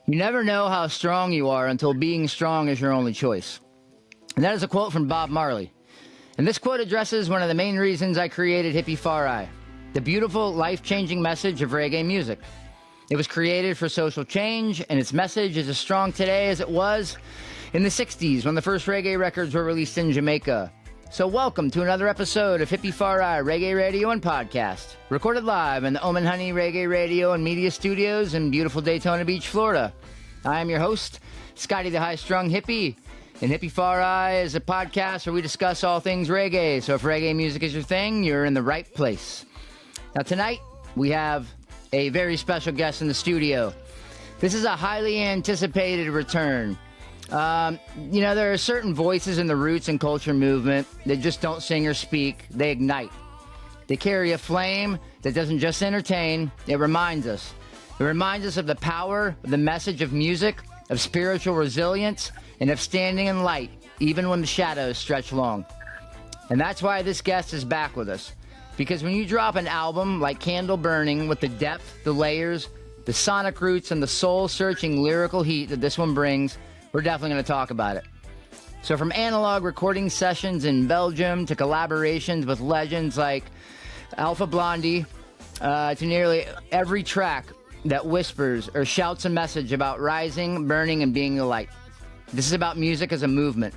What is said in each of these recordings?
You never know how strong you are until being strong is your only choice. And that is a quote from Bob Marley. And this quote addresses one of the main reasons I created Hippie Fari, the beautiful, life-changing message of reggae music. It was created for social change, and its message is as strong today as it was in the 60s when the first reggae records were released in Jamaica. So welcome to another episode of Hippie Fari Reggae Radio and Podcast, recorded live in the Omen Honey Reggae Radio and Media Studios in beautiful Daytona Beach, Florida. I am your host, Scotty the High-Strung Hippie, and Hippie Fari is a podcast where we discuss all things reggae. So if reggae music is your thing, you're in the right place. Now tonight, we have a very special guest in the studio. This is a highly anticipated return. There are certain voices in the roots and culture movement that just don't sing or speak. They ignite. They carry a flame that doesn't just entertain, it reminds us. It reminds us of the power of the message of music, of spiritual resilience, and of standing in light, even when the shadows stretch long. And that's why this guest is back with us. Because when you drop an album like Candle Burning with the depth, the layers, the sonic roots, and the soul-searching lyrical heat that this one brings, we're definitely going to talk about it. So from analog recording sessions in Belgium to collaborations with legends like Alpha Blondie, to nearly every track that whispers or shouts a message about rising, burning, and being the light. This is about music as a movement.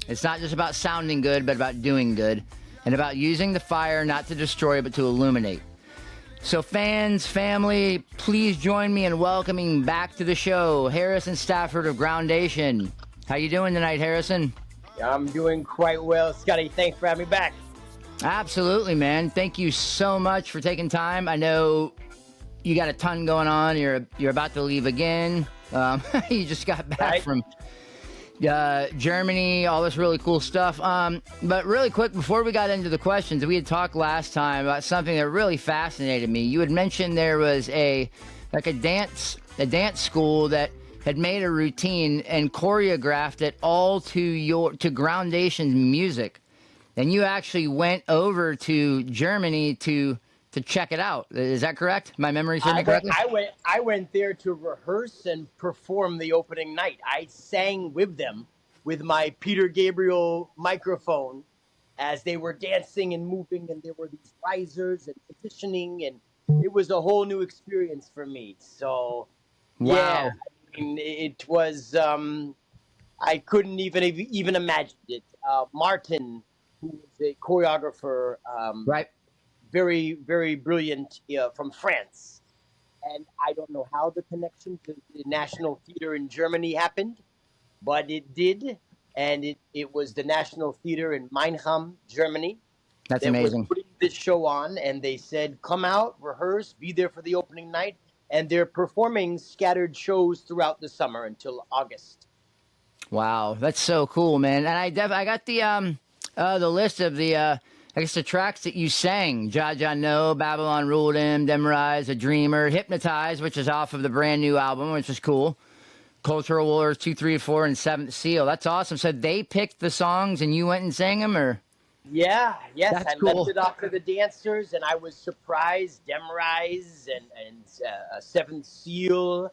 It's not just about sounding good, but about doing good, and about using the fire not to destroy, but to illuminate. So fans, family, please join me in welcoming back to the show, Harrison Stafford of Groundation. How you doing tonight, Harrison? I'm doing quite well, Scotty. Thanks for having me back. Absolutely, man. Thank you so much for taking time. I know you got a ton going on. You're about to leave again. You just got back from Germany, all this really cool stuff. But really quick, before we got into the questions, we had talked last time about something that really fascinated me. You had mentioned there was a dance school that had made a routine and choreographed it all to Groundation's music. And you actually went over to Germany to check it out. Is that correct? My memory serves me correctly? I went there to rehearse and perform the opening night. I sang with them with my Peter Gabriel microphone as they were dancing and moving, and there were these risers and positioning, and it was a whole new experience for me. So, wow. Yeah, I mean, it was, I couldn't even imagine it. Martin, who was a choreographer, Right. very, very brilliant from France. And I don't know how the connection to the National Theater in Germany happened, but it did. And it was the National Theater in Mannheim, Germany. That's that amazing. was putting this show on, and they said, come out, rehearse, be there for the opening night. And they're performing scattered shows throughout the summer until August. Wow, that's so cool, man. And I got the list of the tracks that you sang. Jah No, Babylon Ruled Him, Demorize, A Dreamer, Hypnotize, which is off of the brand new album, which is cool. Cultural Wars 2, 3, 4, and Seventh Seal. That's awesome. So they picked the songs and you went and sang them, or? Yes, That's I cool. left it off to the dancers, and I was surprised. Demorize and Seventh Seal,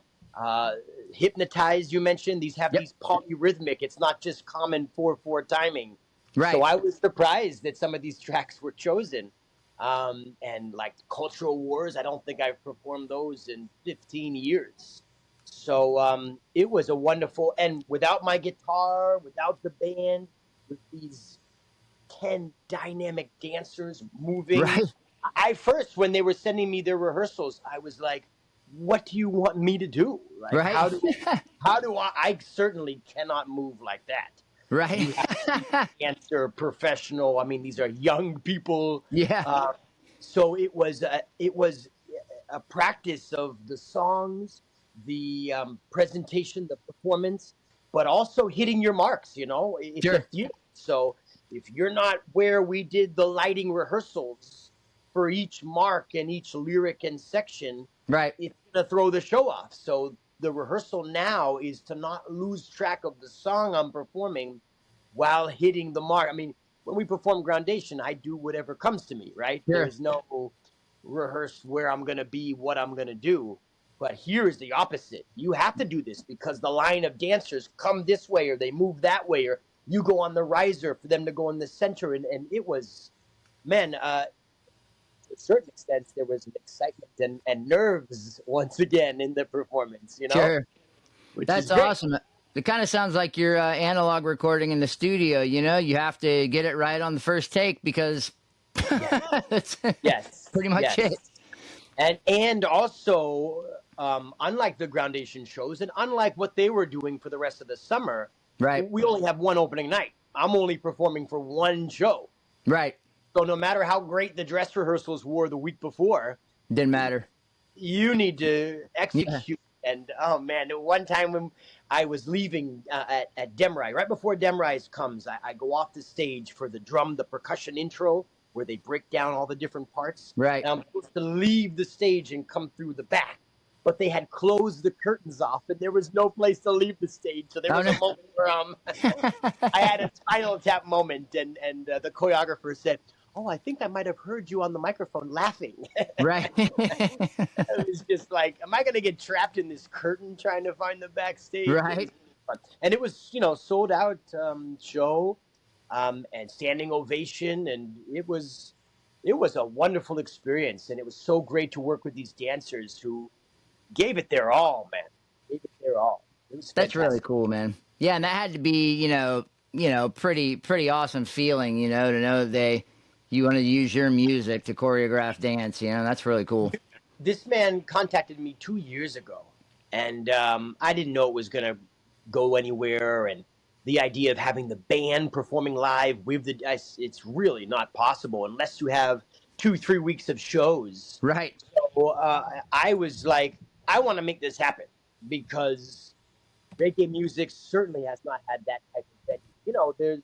Hypnotize. You mentioned these have these polyrhythmic. It's not just common 4/4 timing. Right. So I was surprised that some of these tracks were chosen. And like Cultural Wars, I don't think I've performed those in 15 years. So it was a wonderful, and without my guitar, without the band, with these 10 dynamic dancers moving. Right. I first, when they were sending me their rehearsals, I was like, what do you want me to do? Like, Right. how do I certainly cannot move like that. Right. You have to be a dancer, professional. I mean, these are young people. Yeah. So it was a practice of the songs, the presentation, the performance, but also hitting your marks, It's Sure. a theater. So if you're not where we did the lighting rehearsals for each mark and each lyric and section, Right. it's going to throw the show off. So the rehearsal now is to not lose track of the song I'm performing while hitting the mark. I mean, when we perform Groundation, I do whatever comes to me, right? Sure. There's no rehearse where I'm going to be, what I'm going to do. But here is the opposite. You have to do this because the line of dancers come this way or they move that way, or you go on the riser for them to go in the center. And it was, man, to a certain extent, there was an excitement and nerves once again in the performance, Sure. which is That's great. awesome. It kind of sounds like your analog recording in the studio. You know, you have to get it right on the first take because Yes, that's yes, pretty much it. yes. And also, unlike the Groundation shows, and unlike what they were doing for the rest of the summer, Right. we only have one opening night. I'm only performing for one show. Right. So no matter how great the dress rehearsals were the week before, Didn't matter. you need to Yeah. execute. And oh man, one time when I was leaving at Demrai, right before Demrai comes, I go off the stage for the percussion intro where they break down all the different parts. Right. And I'm supposed to leave the stage and come through the back. But they had closed the curtains off and there was no place to leave the stage. So there Oh, was no. a moment where I had a Spinal Tap moment and the choreographer said, "Oh, I think I might have heard you on the microphone laughing." Right. It was just like, am I going to get trapped in this curtain trying to find the backstage? It was Right. really fun. And it was, sold out show and standing ovation. And it was a wonderful experience. And it was so great to work with these dancers who gave it their all, man. Gave it their all. It was That's really fantastic. cool, man. Yeah, and that had to be, pretty awesome feeling, to know that you want to use your music to choreograph dance. That's really cool. This man contacted me 2 years ago, and I didn't know it was going to go anywhere. And the idea of having the band performing live with it's really not possible unless you have 2-3 weeks of shows. Right. So I was like, I want to make this happen because reggae music certainly has not had that type of venue. There's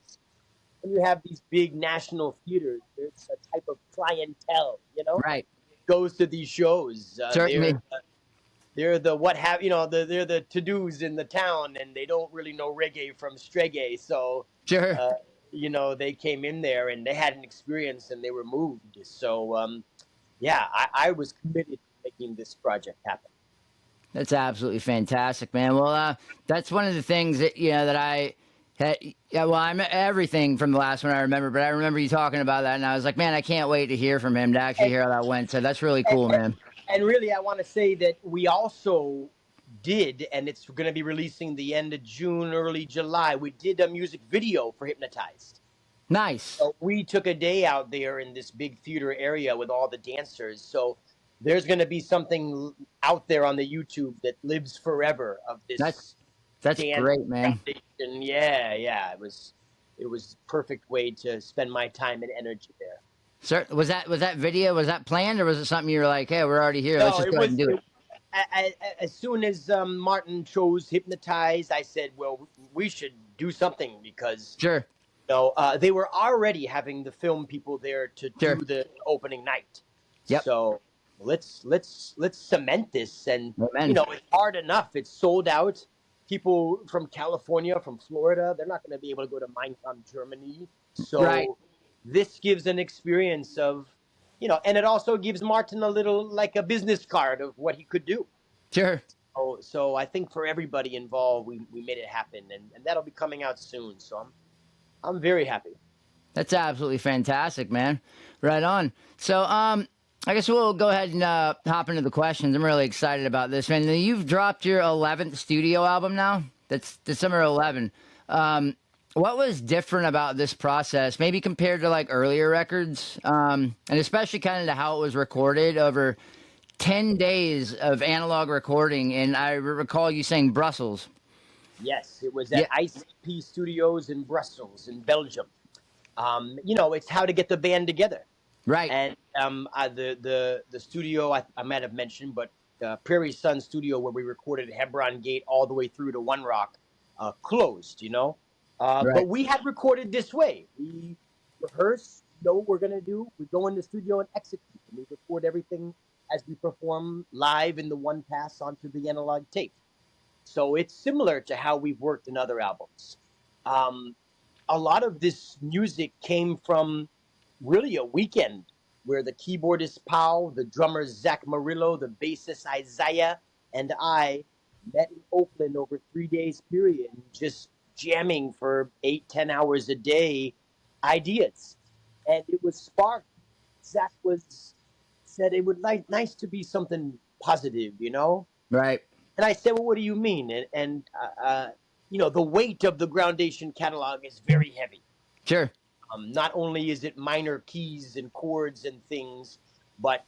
when you have these big national theaters, there's a type of clientele, Right. goes to these shows. Certainly. They're the what have they're the to-dos in the town, and they don't really know reggae from streggae. So Sure. they came in there and they had an experience and they were moved. So yeah, I was committed to making this project happen. That's absolutely fantastic, man. Well, that's one of the things that that I had. Yeah, well, I'm everything from the last one I remember, but I remember you talking about that, and I was like, man, I can't wait to hear from him to actually And, hear how that went. So that's really cool, and, man. and really, I want to say that we also did, and it's going to be releasing the end of June, early July. We did a music video for Hypnotized. Nice. So we took a day out there in this big theater area with all the dancers. So there's going to be something out there on the YouTube that lives forever of this That's dance great, man. foundation. Yeah. It was perfect way to spend my time and energy there. Sir, was that video? Was that planned, or was it something you were like, hey, we're already here, let's No, just go ahead and do it? As soon as Martin chose Hypnotized, I said, well, we should do something because Sure. they were already having the film people there to Sure. do the opening night. Yep. So let's cement this, and Amen. it's hard enough. It's sold out. People from California, from Florida, they're not going to be able to go to Mainkamp, Germany. So Right. this gives an experience of, and it also gives Martin a little like a business card of what he could do. Sure. So I think for everybody involved, we made it happen, and that'll be coming out soon. So I'm very happy. That's absolutely fantastic, man. Right on. So, I guess we'll go ahead and hop into the questions. I'm really excited about this, man. You've dropped your 11th studio album now. That's December 11. What was different about this process, maybe compared to like earlier records, and especially kind of to how it was recorded over 10 days of analog recording? And I recall you saying Brussels. Yes, it was at ICP Studios in Brussels, in Belgium. It's how to get the band together. Right. And the studio I might have mentioned, but Prairie Sun Studio, where we recorded Hebron Gate all the way through to One Rock, closed. Right. But we had recorded this way. We rehearse, know what we're gonna do. We go in the studio and execute. And we record everything as we perform live in the one pass onto the analog tape. So it's similar to how we've worked in other albums. A lot of this music came from really a weekend where the keyboardist Pau, the drummer Zach Murillo, the bassist Isaiah, and I met in Oakland over 3 days period, just jamming for 8, 10 hours a day, ideas, and it was sparked. Zach was said it would like nice to be something positive, you know. Right. And I said, well, what do you mean? You know, the weight of the Groundation catalog is very heavy. Sure. Not only is it minor keys and chords and things, but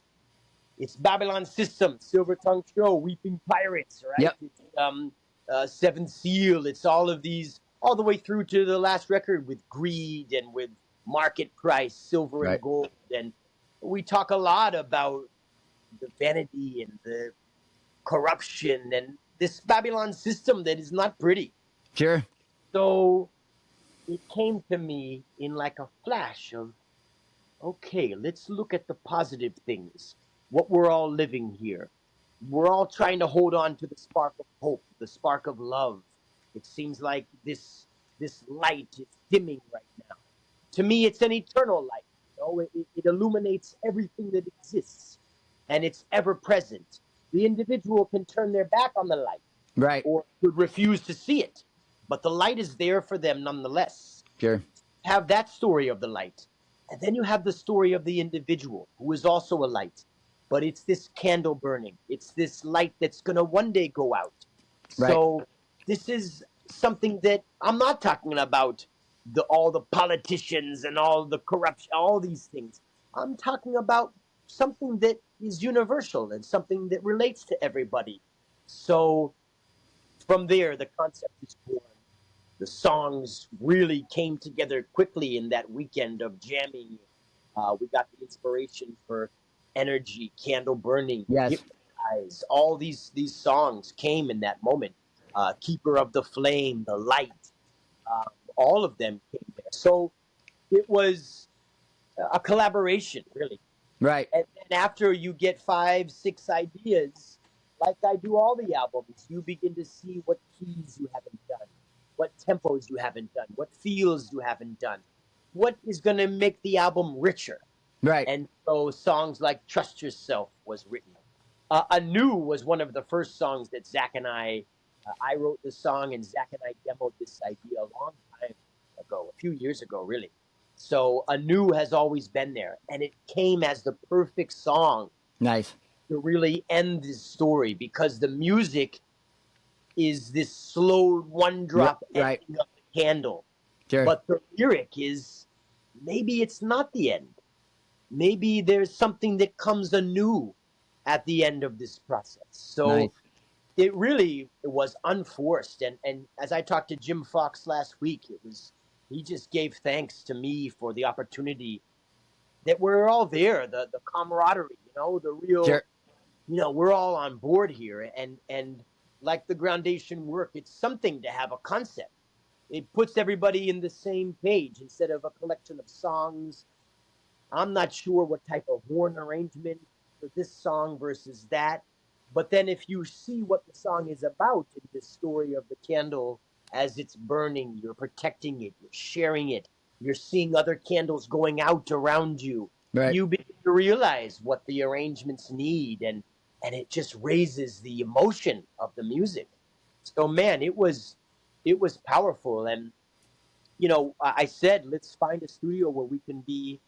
it's Babylon System, Silver Tongue Show, Weeping Pirates, right? Yep. It's Seven Seal. It's all of these, all the way through to the last record with Greed and with Market Price, Silver and Right. Gold. And we talk a lot about the vanity and the corruption and this Babylon system that is not pretty. Sure. So it came to me in like a flash of, okay, let's look at the positive things, what we're all living here. We're all trying to hold on to the spark of hope, the spark of love. It seems like this light is dimming right now. To me, it's an eternal light. You know, it illuminates everything that exists, and it's ever present. The individual can turn their back on the light Right. or could refuse to see it, but the light is there for them nonetheless. Sure. Have that story of the light. And then you have the story of the individual who is also a light, but it's this candle burning. It's this light that's going to one day go out. Right. So this is something that I'm not talking about all the politicians and all the corruption, all these things. I'm talking about something that is universal and something that relates to everybody. So from there, the concept is born. The songs really came together quickly in that weekend of jamming. We got the inspiration for Energy, Candle Burning, Yes. Hypnotize. All these songs came in that moment. Keeper of the Flame, The Light, um, all of them came there. So it was a collaboration, really. Right. And then after you get 5, 6 ideas, like I do all the albums, you begin to see what keys you haven't done, what tempos you haven't done, what feels you haven't done, what is going to make the album richer. Right. And so songs like Trust Yourself was written. Anew was one of the first songs that Zach and I wrote the song and Zach and I demoed this idea a long time ago, a few years ago, really. So Anew has always been there, and it came as the perfect song Nice. to really end this story because the music is this slow one drop Yep, right. ending of the candle. Sure. But the lyric is maybe it's not the end. Maybe there's something that comes anew at the end of this process. So Nice. it really was unforced. And as I talked to Jim Fox last week, he just gave thanks to me for the opportunity that we're all there, the camaraderie, you know, the real, Sure. you know, we're all on board here. And like the Groundation work, it's something to have a concept. It puts everybody in the same page instead of a collection of songs. I'm not sure what type of horn arrangement for this song versus that. But then if you see what the song is about in this story of the candle as it's burning, you're protecting it, you're sharing it, you're seeing other candles going out around you. Right. You begin to realize what the arrangements need, and it just raises the emotion of the music. So man, it was powerful. And you know, I said, let's find a studio where we can be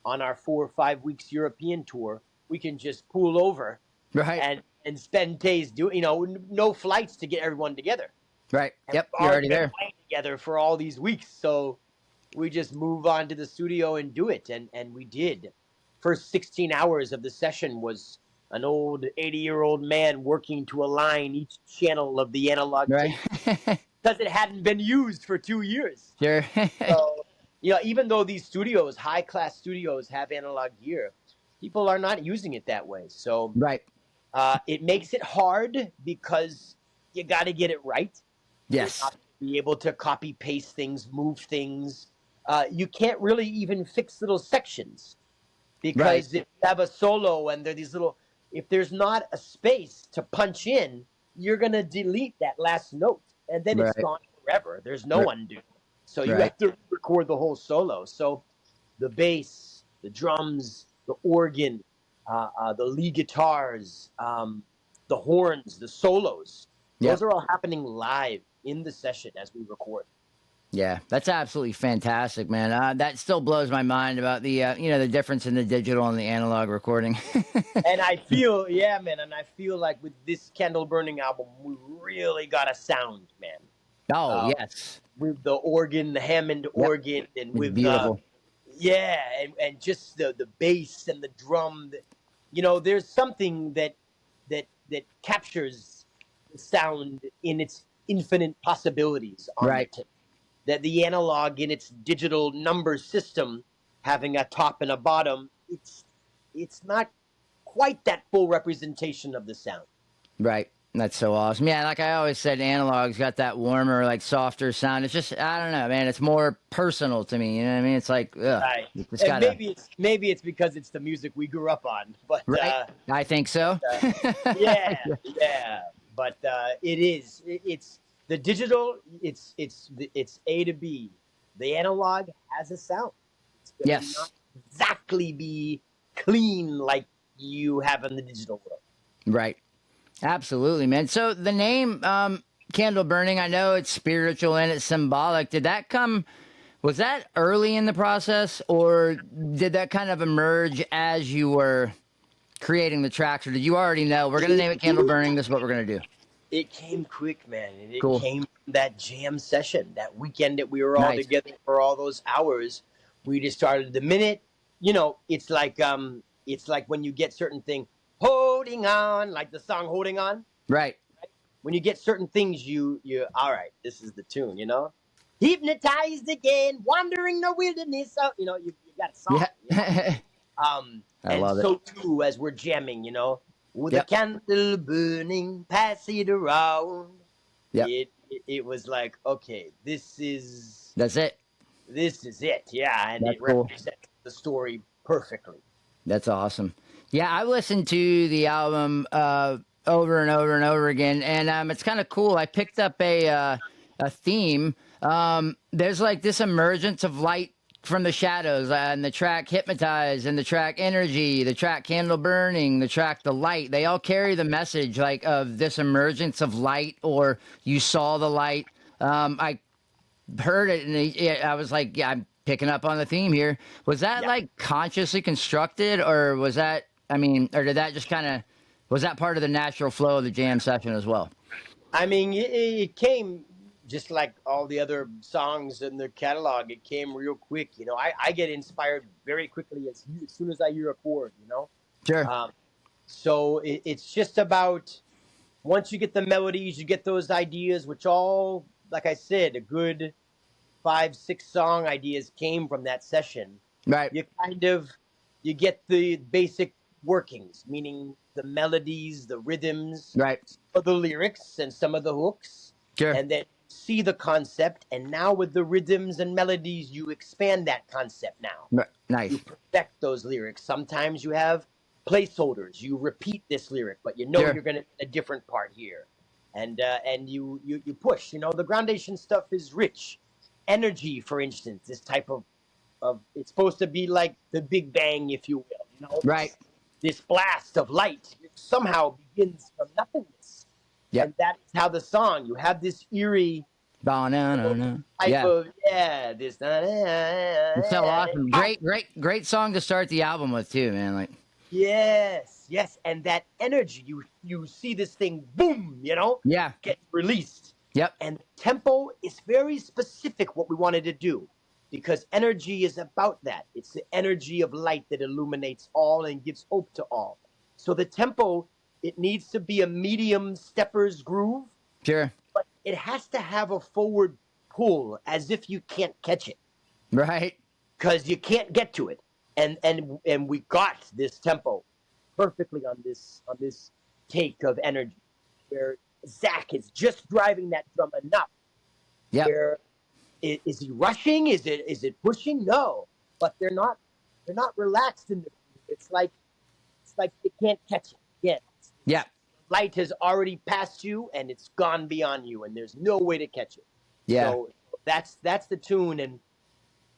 on our 4 or 5 weeks European tour. We can just pull over Right. and spend days doing, you know, no flights to get everyone together. Right. And Yep. we've You're already been there. playing together for all these weeks, so we just move on to the studio and do it, and we did. First 16 hours of the session was an old 80-year-old man working to align each channel of the analog Right. tape because it hadn't been used for 2 years. Sure. So, you know, even though these studios, high-class studios, have analog gear, people are not using it that way. So Right. it makes it hard because you got to get it right. Yes. You're not gonna be able to copy paste things, move things. You can't really even fix little sections because if you have a solo and there are these little, if there's not a space to punch in, you're gonna delete that last note and then it's Right. gone forever. There's no Right. undo. So you Right. have to record the whole solo. So the bass, the drums, the organ, the lead guitars, the horns, the solos. Those Yep. are all happening live in the session as we record. Yeah, that's absolutely fantastic, man. That still blows my mind about the the difference in the digital and the analog recording. And I feel, yeah, man, and I feel like with this Candle Burning album, we really got a sound, man. Oh Uh, yes, with the organ, the Hammond yep, organ, and it's with beautiful. yeah, and just the bass and the drum. There's something that captures the sound in its infinite possibilities on the Right, tape. That the analog in its digital number system, having a top and a bottom, it's not quite that full representation of the sound. right. That's so awesome. Yeah, like I always said, analog's got that warmer, like softer sound. It's just I don't know, man. It's more personal to me. You know what I mean? It's like, ugh, Right. it's And gotta. maybe it's because it's the music we grew up on, but Right. I think so. yeah, yeah. But it's the digital. It's A to B. The analog has a sound. It's gonna not Yes. exactly be clean like you have in the digital world. Right. Absolutely, man. So the name Candle Burning, I know it's spiritual and it's symbolic. Did that come, was that early in the process or did that kind of emerge as you were creating the tracks or did you already know we're going to name it Candle Burning, this is what we're going to do? It came quick, man, and it Cool. came from that jam session, that weekend that we were all Nice. together for all those hours. We just started the minute, it's like when you get certain thing, holding on, like the song "Holding On." Right. When you get certain things, you all right. This is the tune. Hypnotized again, wandering the wilderness. You got a song. Yeah. I And love it. so too as we're jamming, with a Yep. candle burning, pass it around. Yep. It was like, okay, this is That's it. it, yeah, and That's it cool. represents the story perfectly. That's awesome. Yeah, I listened to the album over and over and over again, and it's kind of cool. I picked up a theme. There's like this emergence of light from the shadows, and the track "Hypnotize" and the track "Energy," the track "Candle Burning," the track "The Light." They all carry the message like of this emergence of light, or you saw the light. I heard it and I was like, yeah, I'm picking up on the theme here. Was that Yeah. like consciously constructed or was that, I mean, or did that just kind of, was that part of the natural flow of the jam session as well? I mean, it came just like all the other songs in the catalog. It came real quick. I get inspired very quickly as soon as I hear a chord. Sure. Um, so it's just about once you get the melodies, you get those ideas, which all, like I said, a good 5, 6 song ideas came from that session. Right. You get the basic workings, meaning the melodies, the rhythms, Right. of the lyrics and some of the hooks, Sure. and then see the concept. And now with the rhythms and melodies, you expand that concept now. Nice. You perfect those lyrics. Sometimes you have placeholders. You repeat this lyric, but Sure. you're going to a different part here, and you push. The Groundation stuff is rich. Energy, for instance, this type of it's supposed to be like the Big Bang, if you will. Right. This blast of light somehow begins from nothingness. Yep. And that is how the song, you have this eerie Ba-na-na-na. type Yeah. of, this. It's so awesome. Great song to start the album with too, man. Like, Yes. And that energy, you see this thing, boom, yeah. get released. Yep. And tempo is very specific what we wanted to do because energy is about that. It's the energy of light that illuminates all and gives hope to all. So the tempo, it needs to be a medium stepper's groove, Sure. but it has to have a forward pull as if you can't catch it Right. because you can't get to it. And we got this tempo perfectly on this take of energy where Zach is just driving that drum enough. Yep. Where is he rushing? Is it pushing? No, but they're not relaxed in the. It's like they can't catch it again. Yeah. Light has already passed you and it's gone beyond you, and there's no way to catch it. Yeah. So that's the tune, and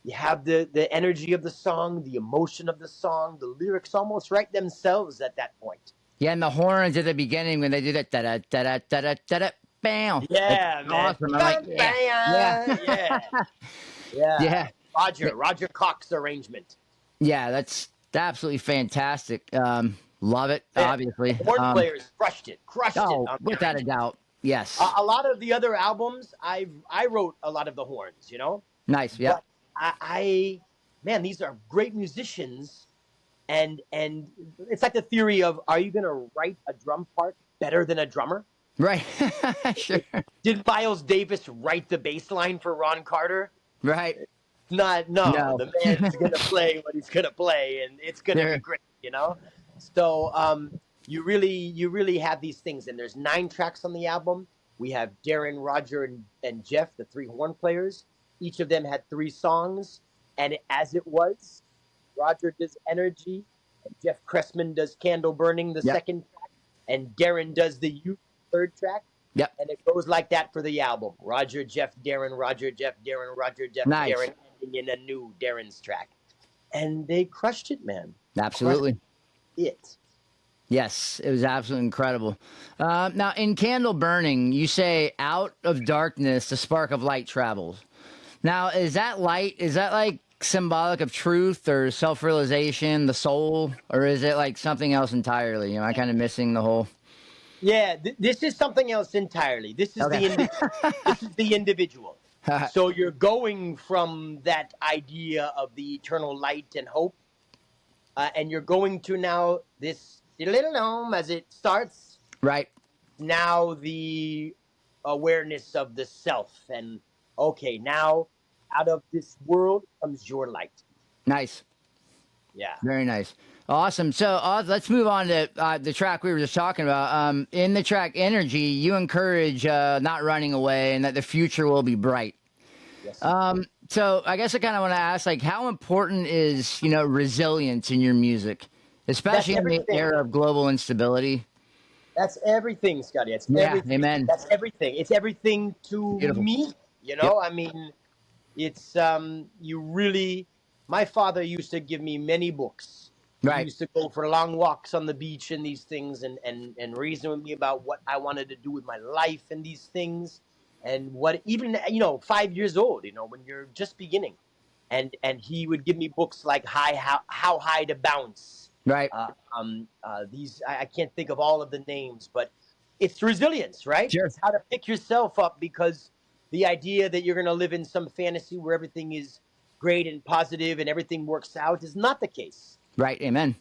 you have the energy of the song, the emotion of the song, the lyrics almost write themselves at that point. Yeah, and the horns at the beginning when they do that da da da da da da da da bam. It's Yeah, man. awesome. I'm like, yeah, yeah, Yeah, yeah. yeah. Roger Cox arrangement. Yeah, that's absolutely fantastic. Love it, Man, obviously. the horn players crushed it Oh, on the without a arrangement. doubt. Yes. A lot of the other albums, I wrote a lot of the horns, Nice. Yeah. but man, these are great musicians, and it's like the theory of, are you gonna write a drum part better than a drummer? Right. Sure. Did Miles Davis write the bass line for Ron Carter? Right. Not, no. No. The man's gonna play what he's gonna play, and it's gonna be Sure. great. So you really have these things, and there's 9 tracks on the album. We have Darren, Roger, and Jeff, the 3 horn players. Each of them had 3 songs, and as it was, Roger does Energy, and Jeff Cressman does Candle Burning, the Yep. second track, and Darren does the Youth, third track. Yep. And it goes like that for the album. Roger, Jeff, Darren, Roger, Jeff, Darren, Roger, Jeff, Nice. Darren, ending in a new Darren's track. And they crushed it, man. Absolutely. Crushed it. Yes, it was absolutely incredible. Now, in Candle Burning, you say, "Out of darkness, the spark of light travels." Now, is that light? Is that like symbolic of truth or self-realization, the soul, or is it like something else entirely? Am I kind of missing the whole? Yeah, this is something else entirely. This is Okay. this is the individual. So you're going from that idea of the eternal light and hope, and you're going to now this little gnome as it starts. Right. Now the awareness of the self, and okay, now out of this world comes your light. Nice. Yeah. Very nice. Awesome. So let's move on to the track we were just talking about. In the track Energy, you encourage not running away and that the future will be bright. Yes. So I guess I kind of want to ask, like, how important is, resilience in your music, especially in the everything. era of global instability? That's everything, Scotty. It's Yeah, everything. amen. That's everything. It's everything to Beautiful. me. Yep. I mean, it's you really. My father used to give me many books. Right. He used to go for long walks on the beach and these things, and reason with me about what I wanted to do with my life and these things, and what even 5 years old, when you're just beginning, and he would give me books like how high to bounce. Right. These I can't think of all of the names, but it's resilience, right? Sure. It's how to pick yourself up, because the idea that you're going to live in some fantasy where everything is great and positive and everything works out is not the case. Right. Amen.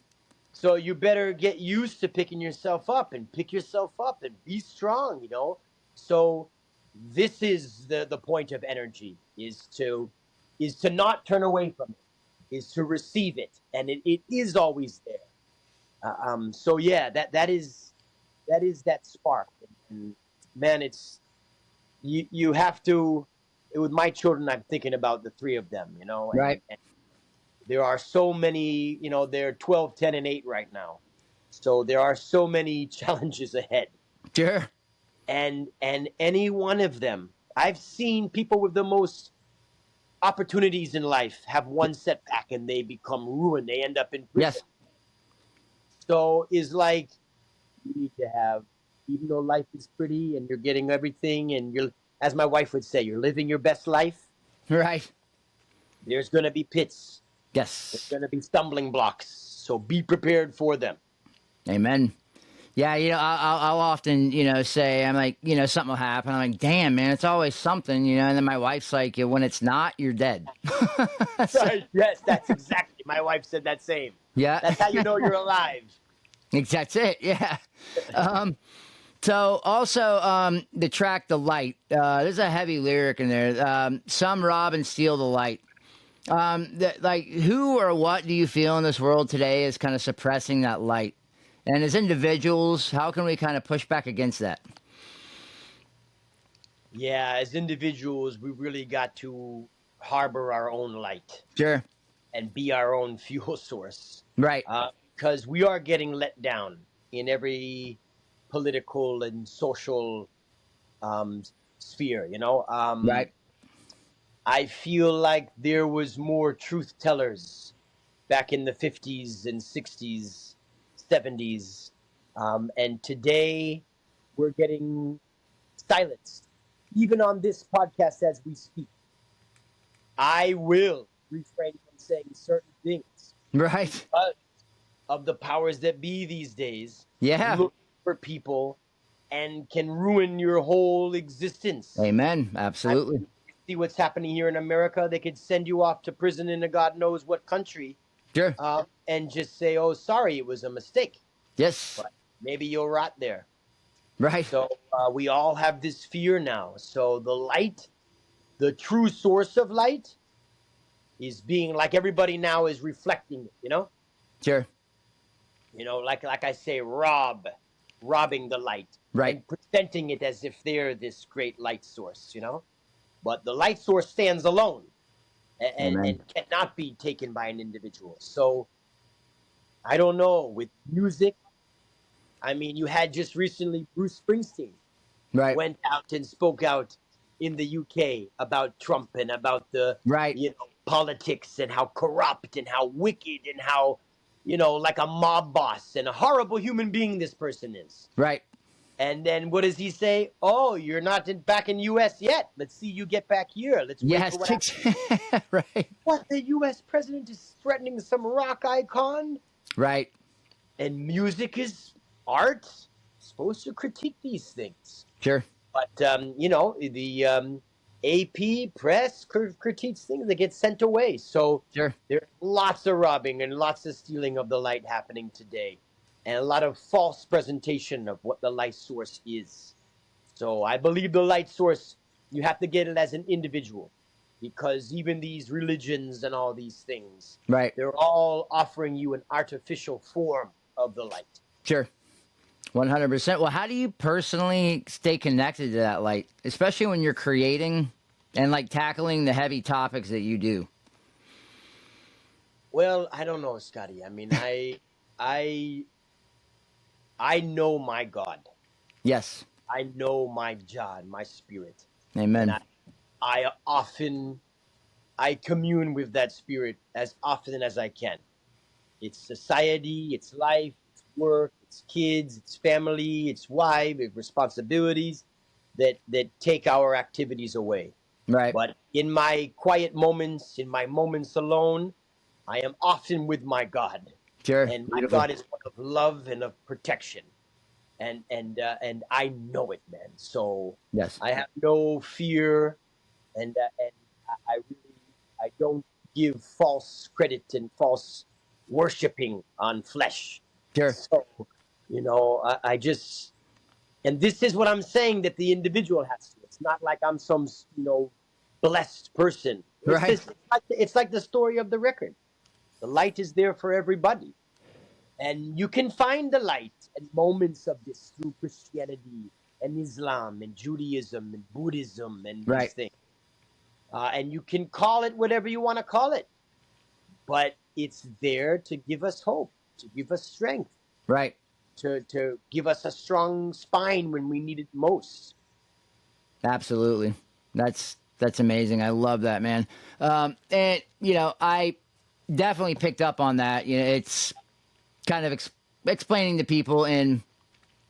So you better get used to picking yourself up and pick yourself up and be strong, So this is the point of energy, is to not turn away from it, is to receive it, and it is always there. So yeah, that is that spark, and man, it's you have to. With my children, I'm thinking about the 3 of them, Right. and there are so many, they're 12, 10, and 8 right now. So there are so many challenges ahead. Sure. And any one of them, I've seen people with the most opportunities in life have one setback and they become ruined. They end up in prison. Yes. So it's like, you need to have, even though life is pretty and you're getting everything, and you're, as my wife would say, you're living your best life, Right. there's going to be pits. There's Yes. going to be stumbling blocks. So be prepared for them. Amen. Yeah, I'll often, say, I'm like, something will happen. I'm like, damn, man, it's always something, and then my wife's like, when it's not, you're dead. Right. Yes, that's exactly. My wife said that same. Yeah. That's how you know you're alive. That's it. Yeah. So also the track "The Light." There's a heavy lyric in there. Some rob and steal the light. Like, who or what do you feel in this world today is kind of suppressing that light? And as individuals, how can we kind of push back against that? Yeah, as individuals, we really got to harbor our own light Sure. and be our own fuel source. Right. Because we are getting let down in every political and social sphere, Right. I feel like there was more truth tellers back in the 50s and 60s, 70s, And today we're getting silenced. Even on this podcast as we speak, I will refrain from saying certain things Right. because of the powers that be these days Yeah. look for people and can ruin your whole existence. Amen. I Absolutely. mean, you see what's happening here in America. They could send you off to prison in a God knows what country, Sure. and just say, "Oh, sorry, it was a mistake." Yes. But maybe you'll rot there. Right. So we all have this fear now. So the light, the true source of light, is being like everybody now is reflecting it. Sure. Like I say, robbing the light Right. and presenting it as if they're this great light source. But the light source stands alone and Amen. cannot be taken by an individual. So I don't know, with music, I mean, you had just recently Bruce Springsteen Right. went out and spoke out in the UK about Trump and about the Right. politics and how corrupt and how wicked and how like a mob boss and a horrible human being this person is. Right. And then what does he say? Oh, you're not back in US yet. Let's see you get back here. Let's wait Yes. for what happens. Right. What, the US president is threatening some rock icon? Right. And music is art, supposed to critique these things. Sure. But the AP press critiques things that get sent away. So Sure. there's lots of robbing and lots of stealing of the light happening today, and a lot of false presentation of what the light source is. So I believe the light source, you have to get it as an individual, because even these religions and all these things, Right. they're all offering you an artificial form of the light. Sure. 100%. Well, how do you personally stay connected to that light, especially when you're creating and like tackling the heavy topics that you do? Well, I don't know, Scotty. I mean, I know my God. Yes. I know my John, my spirit. Amen. And I commune with that spirit as often as I can. It's society, it's life, it's work, it's kids, it's family, it's wife, it's responsibilities that take our activities away. Right. But in my quiet moments, in my moments alone, I am often with my God. Sure. And my Beautiful. God is one of love and of protection. And I know it, man. So Yes. I have no fear, and I don't give false credit and false worshiping on flesh. Sure. So I just, and this is what I'm saying, that the individual has to. It's not like I'm some blessed person. Right. It's like the story of the record. The light is there for everybody. And you can find the light and moments of this through Christianity and Islam and Judaism and Buddhism and Right. these things. And you can call it whatever you want to call it. But it's there to give us hope, to give us strength, Right. to give us a strong spine when we need it most. Absolutely. That's amazing. I love that, man. And I definitely picked up on that. It's kind of explaining to people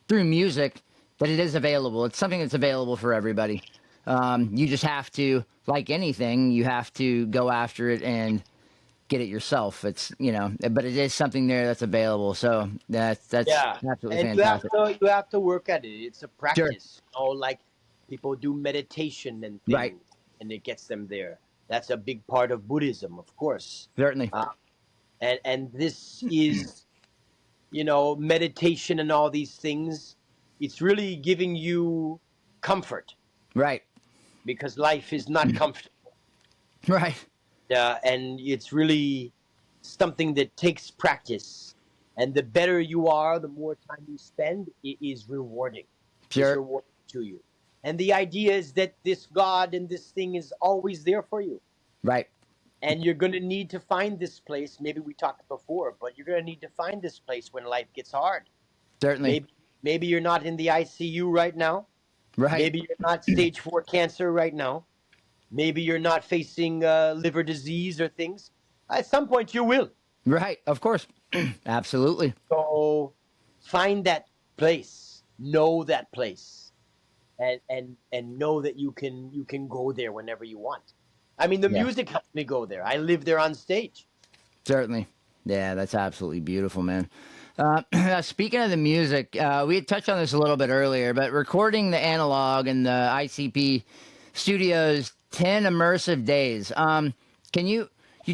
through music that it is available. It's something that's available for everybody. You just have to, like anything, you have to go after it and get it yourself. It's but it is something there that's available. So that's absolutely And fantastic. you have to work at it. It's a Sure. practice. Like people do meditation and things, Right. and it gets them there. That's a big part of Buddhism, of course. Certainly. And this is, meditation and all these things. It's really giving you comfort, Right. because life is not comfortable. Right. And it's really something that takes practice. And the better you are, the more time you spend, it is rewarding. Sure. It's rewarding to you. And the idea is that this God and this thing is always there for you. Right. And you're going to need to find this place. Maybe we talked before, but you're going to need to find this place when life gets hard. Certainly. Maybe you're not in the ICU right now. Right. Maybe you're not stage 4 cancer right now. Maybe you're not facing liver disease or things. At some point you will. Right. Of course. Absolutely. So find that place. Know that place, and know that you can go there whenever you want. I mean, the Yeah. music helps me go there. I live there on stage. Certainly. Yeah, that's absolutely beautiful, man. Speaking of the music, we had touched on this a little bit earlier, but recording the analog in the ICP studios, 10 immersive days. Can you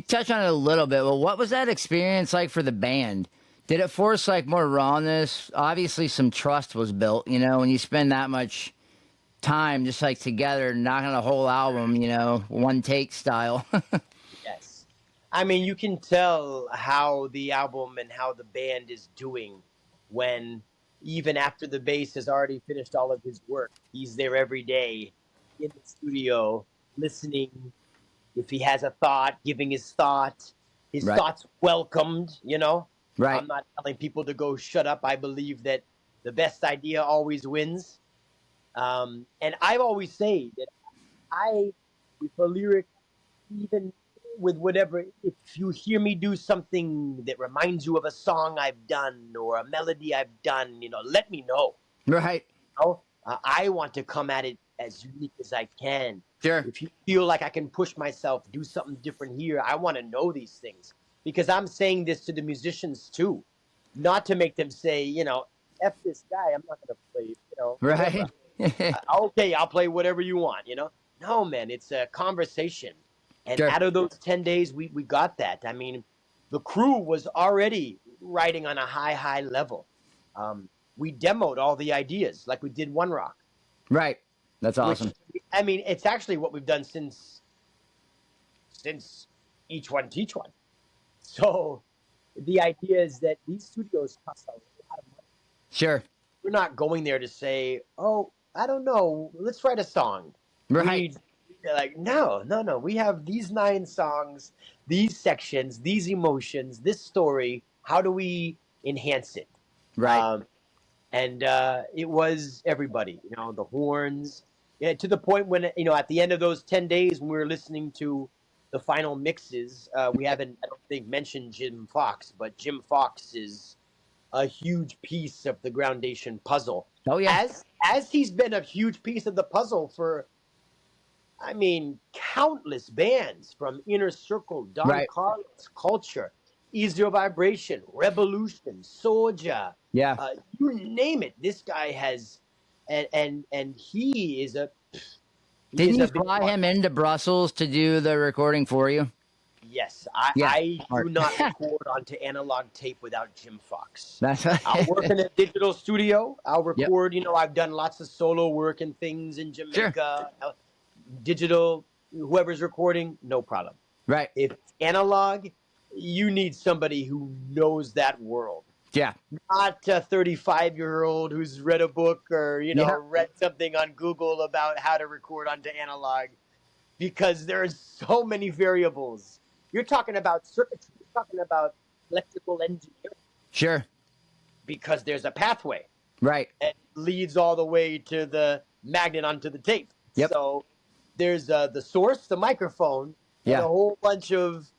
touch on it a little bit? Well, what was that experience like for the band? Did it force like more rawness? Obviously, some trust was built, when you spend that much time just like together, knocking a whole album, one take style. Yes. I mean, you can tell how the album and how the band is doing when, even after the bass has already finished all of his work, he's there every day in the studio listening. If he has a thought, giving his Right. thoughts welcomed, Right. I'm not telling people to go shut up. I believe that the best idea always wins. And I've always say that with a lyric, even with whatever, if you hear me do something that reminds you of a song I've done or a melody I've done, let me know. Right. I want to come at it as unique as I can. Sure. If you feel like I can push myself, do something different here, I want to know these things, because I'm saying this to the musicians too, not to make them say, F this guy, I'm not going to play, whatever. Right. Okay, I'll play whatever you want. No, man, it's a conversation. And Sure. out of those 10 days, we got that. I mean, the crew was already writing on a high level. We demoed all the ideas like we did One Rock. Right. That's Which, awesome. I mean, it's actually what we've done since Each One Teach One. So the idea is that these studios cost a lot of money. Sure. We're not going there to say, oh, I don't know, let's write a song. Right. Like, no. We have these 9 songs, these sections, these emotions, this story. How do we enhance it? Right. And it was everybody, the horns, to the point when, at the end of those 10 days, when we were listening to the final mixes, we haven't, I don't think, mentioned Jim Fox, but Jim Fox is a huge piece of the Groundation puzzle. Oh yeah. As he's been a huge piece of the puzzle for, I mean, countless bands, from Inner Circle, Don Right. Carlos, Culture, Easier Vibration, Revolution, Soulja, Yeah. you name it. This guy has, and he is a. Didn't you big fly one. him into Brussels to do the recording for you? Yes, Yeah. I Smart. do not record onto analog tape without Jim Fox. That's I'll work in a digital studio. I'll Yep. record. I've done lots of solo work and things in Jamaica. Digital, whoever's recording, no problem. Right. If it's analog, you need somebody who knows that world. Yeah. Not a 35-year-old who's read a book or, Yeah. read something on Google about how to record onto analog, because there's so many variables. You're talking about circuitry. You're talking about electrical engineering, Sure. because there's a pathway Right. that leads all the way to the magnet onto the tape. Yep. So there's the source, the microphone, and Yeah. a whole bunch of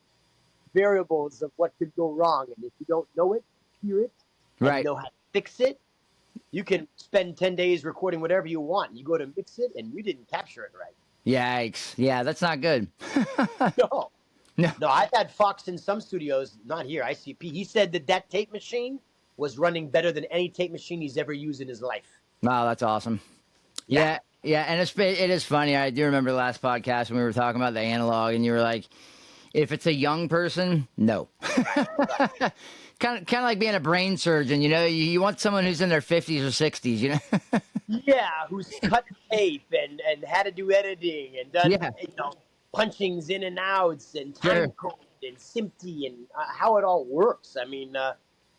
variables of what could go wrong. And if you don't know it, hear it, and Right. know how to fix it, you can spend 10 days recording whatever you want. You go to mix it, and you didn't capture it right. Yikes. Yeah, that's not good. No. No. No, I've had Fox in some studios, not here, ICP. He said that tape machine was running better than any tape machine he's ever used in his life. Wow, that's awesome. Yeah. Yeah, and it is funny. I do remember the last podcast when we were talking about the analog, and you were like, if it's a young person, no. kind of like being a brain surgeon, you want someone who's in their 50s or 60s, Yeah, who's cut tape and had to do editing and done, Yeah. punchings in and outs and Sure. time code and SMPTE and how it all works. I mean,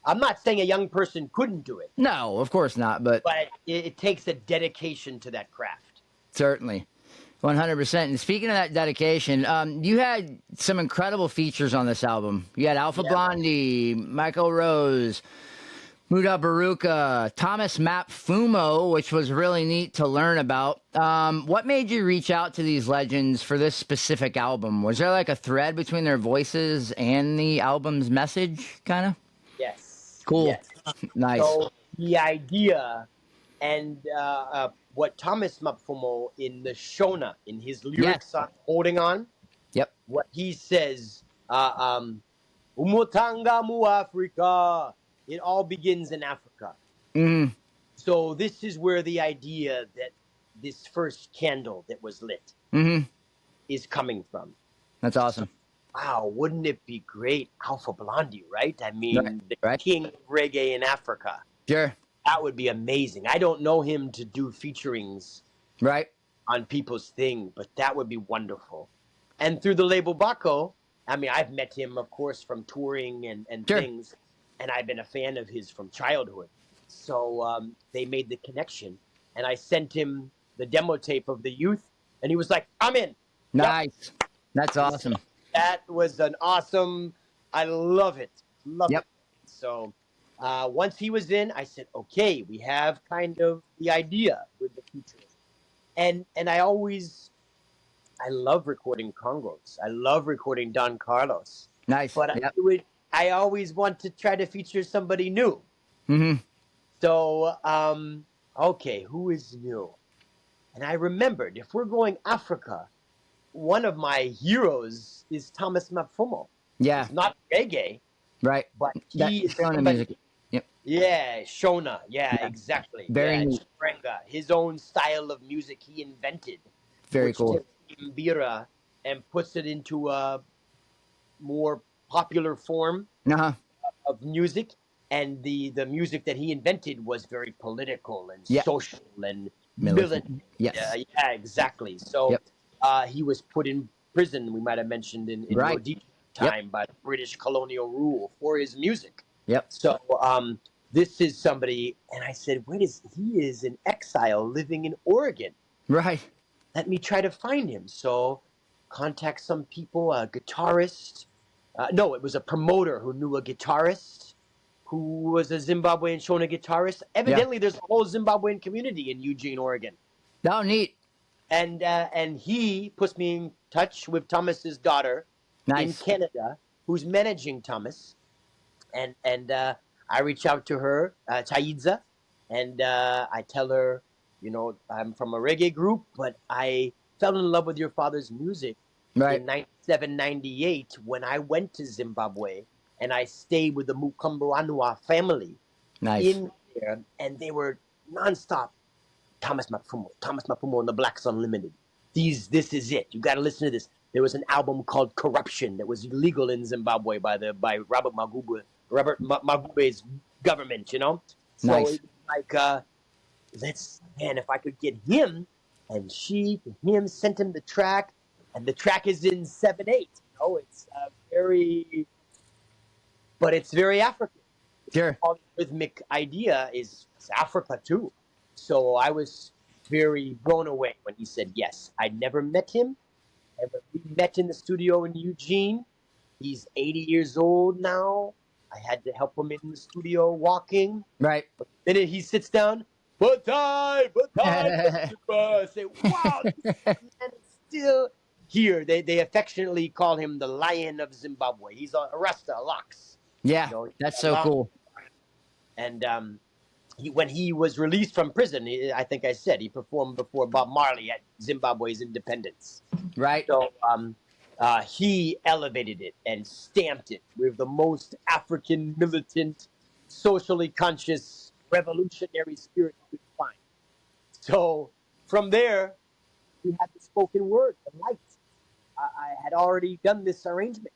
I'm not saying a young person couldn't do it, No, of course not, but but it takes a dedication to that craft. certainly. 100%. And speaking of that dedication, you had some incredible features on this album. You had Alpha Yeah. Blondie, Michael Rose, Muda Baruka, Thomas Map Fumo, which was really neat to learn about. What made you reach out to these legends for this specific album? Was there like a thread between their voices and the album's message, kind of? Yes. Cool. Yes. Nice. So the idea and what Thomas Mapfumo in the Shona, in his Yes. lyrics on Holding On, Yep. what he says, Umutanga mu Africa, it all begins in Africa. Mm. So this is where the idea that this first candle that was lit Mm-hmm. is coming from. That's So, awesome. wow, wouldn't it be great? Alpha Blondie, right? I Right. mean, the Right. king of reggae in Africa. Sure. That would be amazing. I don't know him to do featurings Right. on people's thing, but that would be wonderful. And through the label Baco, I mean, I've met him, of course, from touring and Sure. things, and I've been a fan of his from childhood. So they made the connection, and I sent him the demo tape of the youth, and he was like, "I'm in." Yep. Nice. That's And so awesome. that was an awesome. I love it. Love Yep. it. So once he was in, I said, "Okay, we have kind of the idea with the features." And I love recording congos. I love recording Don Carlos. Nice. But Yep. I always want to try to feature somebody new. Mm-hmm. So okay, who is new? And I remembered, if we're going Africa, one of my heroes is Thomas Mapfumo. Yeah. It's not reggae, Right. but That he is showing the somebody. music. Yep. Yeah, Shona. Yeah, Yeah. exactly. Very Yeah, neat. Chirenga. His own style of music he invented, Very which cool. takes Mbira and puts it into a more popular form Uh-huh. of music. And the music that he invented was very political and Yeah. social and Militant. militant. Yes. Yeah, exactly. So Yep. he was put in prison, we might have mentioned in Right. Rhodesia Yep. time by British colonial rule for his music. Yep. So this is somebody, and I said, wait, he is in exile living in Oregon. Right. Let me try to find him. So contact some people, a guitarist. No, it was a promoter who knew a guitarist who was a Zimbabwean Shona guitarist. Evidently, there's a whole Zimbabwean community in Eugene, Oregon. Oh, neat. And he puts me in touch with Thomas's daughter in Nice. Canada, who's managing Thomas. And I reach out to her, Taidza, and I tell her, you know, I'm from a reggae group, but I fell in love with your father's music Right. in 97, 98 when I went to Zimbabwe and I stayed with the Mukambuanua family Nice. in there, and they were nonstop. Thomas Mapfumo and the Blacks Unlimited. This is it. You got to listen to this. There was an album called Corruption that was illegal in Zimbabwe by Robert Mugabe's government. You know, so Nice. it was like if I could get him, and she to him sent him the track, and the track is in 7/8. You know, it's but it's very African. Sure. All the rhythmic idea is Africa too. So I was very blown away when he said yes. I'd never met him. And when we met in the studio in Eugene, he's 80 years old now. I had to help him in the studio walking. Right. But the minute he sits down, Batai, I say, wow, this man is still here. They affectionately call him the Lion of Zimbabwe. He's a Rasta, a locks. Yeah. You know, That's so cool. and when he was released from prison, I think I said he performed before Bob Marley at Zimbabwe's independence. Right. So he elevated it and stamped it with the most African, militant, socially conscious, revolutionary spirit you could find. So from there, we had the spoken word, the light. I had already done this arrangement.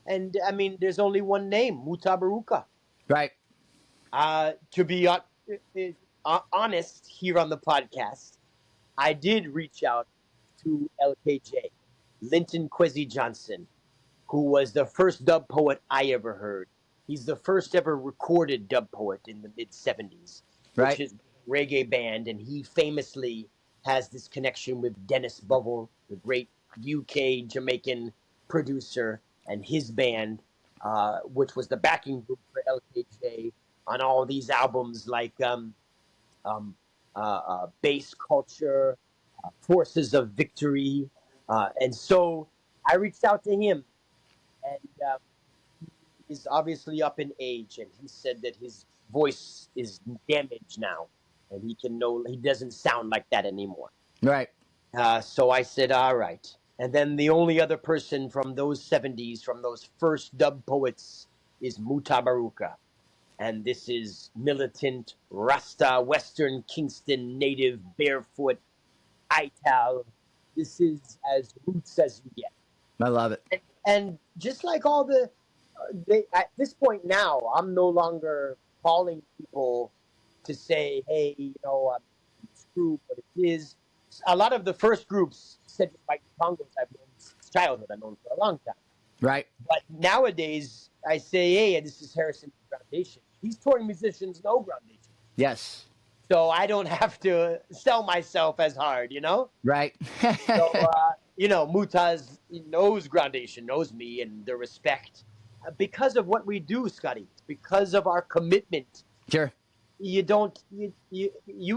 And I mean, there's only one name, Mutabaruka. Right. To be honest here on the podcast, I did reach out to LKJ, Linton Kwesi Johnson, who was the first dub poet I ever heard. He's the first ever recorded dub poet in the mid 70s, Right. which is a reggae band. And he famously has this connection with Dennis Bovell, the great UK Jamaican producer, and his band, which was the backing group for LKJ on all these albums like Bass Culture, Forces of Victory. And so I reached out to him, and he is obviously up in age, and he said that his voice is damaged now, and he doesn't sound like that anymore. Right. So I said, all right. And then the only other person from those 70s, from those first dub poets, is Mutabaruka. And this is militant, Rasta, Western Kingston native, barefoot, Ital. This is as roots as you get. I love it. And just like all at this point now, I'm no longer calling people to say, hey, screw what it is. A lot of the first groups, Cedric White Congos, I've known since childhood. I've known for a long time. Right. But nowadays, I say, hey, this is Harrison Groundation. These touring musicians know Groundation. Yes. So I don't have to sell myself as hard, Right. So, Mutaz knows Groundation, knows me, and the respect. Because of what we do, Scotty, because of our commitment. Sure. You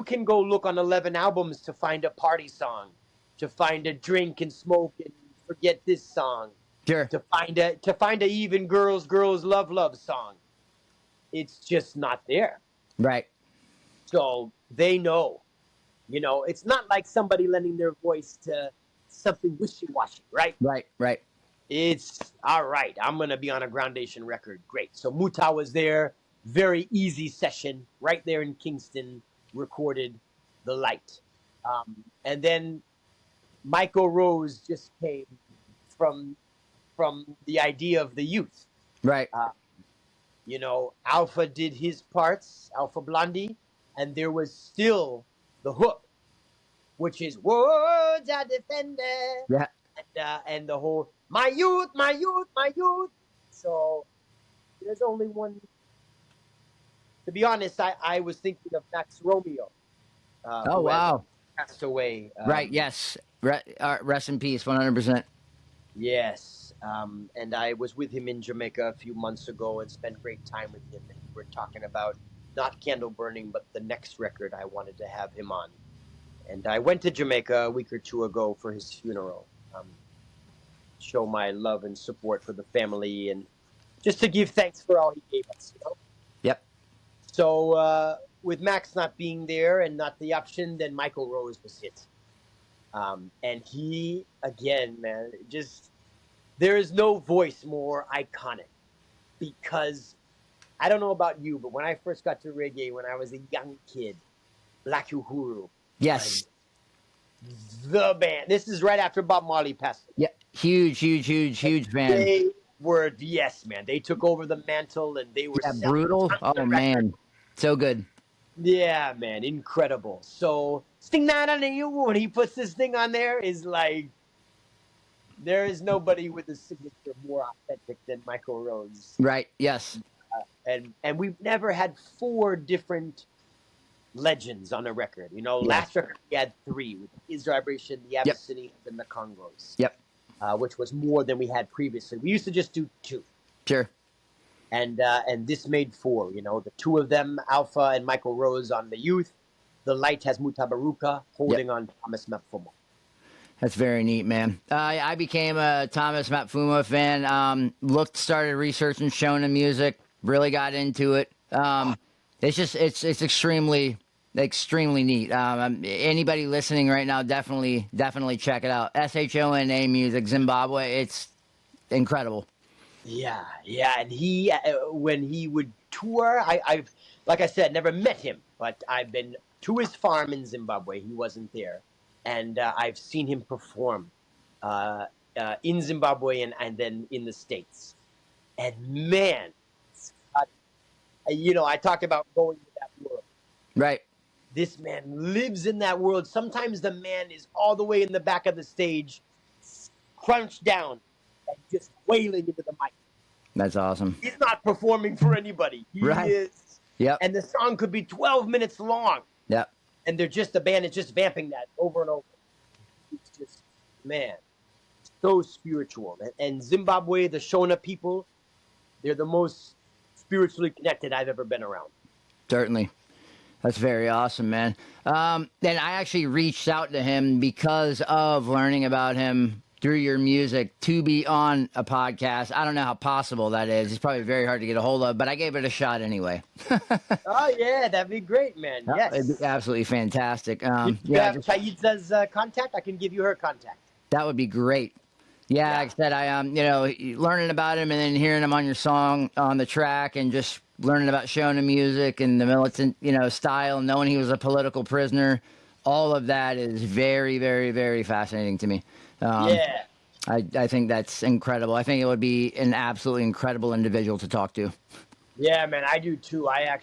can go look on 11 albums to find a party song, to find a drink and smoke and forget this song. Sure. To find a even girls love song. It's just not there. Right. So they know. It's not like somebody lending their voice to something wishy-washy, right? Right. It's all right. I'm going to be on a Groundation record. Great. So Muta was there. Very easy session right there in Kingston, recorded The Light. And then Michael Rose just came from the idea of the youth. Right. Alpha did his parts, Alpha Blondie, and there was still the hook, which is words are defended. Yeah. And the whole my youth, my youth, my youth. So there's only one. To be honest, I was thinking of Max Romeo. Oh, wow. Passed away. Right. Yes. Rest in peace. 100%. Yes. And I was with him in Jamaica a few months ago and spent great time with him. And we're talking about not Candle Burning, but the next record I wanted to have him on. And I went to Jamaica a week or two ago for his funeral. Show my love and support for the family and just to give thanks for all he gave us, Yep. So with Max not being there and not the option, then Michael Rose was hit. And he, again, man, there is no voice more iconic because I don't know about you, but when I first got to reggae, when I was a young kid, Black Uhuru. Yes. The band. This is right after Bob Marley passed away. Yeah. Huge band. They were, yes, man. They took over the mantle and they were brutal. Oh, man. So good. Yeah, man. Incredible. So, Sting That on You, when he puts this thing on there, is like, there is nobody with a signature more authentic than Michael Rose. Right. Yes. And we've never had 4 different legends on a record. Last record we had 3 with His Vibration, the Abyssinians, and the Congos. Yep. Which was more than we had previously. We used to just do 2. Sure. And this made 4. The 2 of them, Alpha and Michael Rose on the youth. The Light has Mutabaruka holding on Thomas Mapfumo. That's very neat, man. I became a Thomas Mapfumo fan. Started researching Shona music. Really got into it. It's extremely neat. Anybody listening right now, definitely check it out. SHONA music, Zimbabwe. It's incredible. Yeah, and he when he would tour, I've like I said, never met him, but I've been to his farm in Zimbabwe. He wasn't there, and I've seen him perform in Zimbabwe and then in the States. And man, I talk about going to that world. Right. This man lives in that world. Sometimes the man is all the way in the back of the stage, crunched down, and just wailing into the mic. That's awesome. He's not performing for anybody. He is. Yep. And the song could be 12 minutes long. Yep. And the band is just vamping that over and over. It's just, man, so spiritual. And Zimbabwe, the Shona people, they're the most spiritually connected I've ever been around. Certainly. That's very awesome, man. And I actually reached out to him because of learning about him through your music to be on a podcast. I don't know how possible that is. It's probably very hard to get a hold of, but I gave it a shot anyway. Oh yeah, that'd be great, man. It'd be Yes. absolutely fantastic. You Yeah, have just Chaitza's contact? I can give you her contact. that would be great. Yeah, Yeah. like I said, learning about him and then hearing him on your song on the track and just learning about showing him music and the militant, style, and knowing he was a political prisoner. All of that is very, very, very fascinating to me. Um, Yeah. I think that's incredible. I think it would be an absolutely incredible individual to talk to. Yeah, man, I do too. I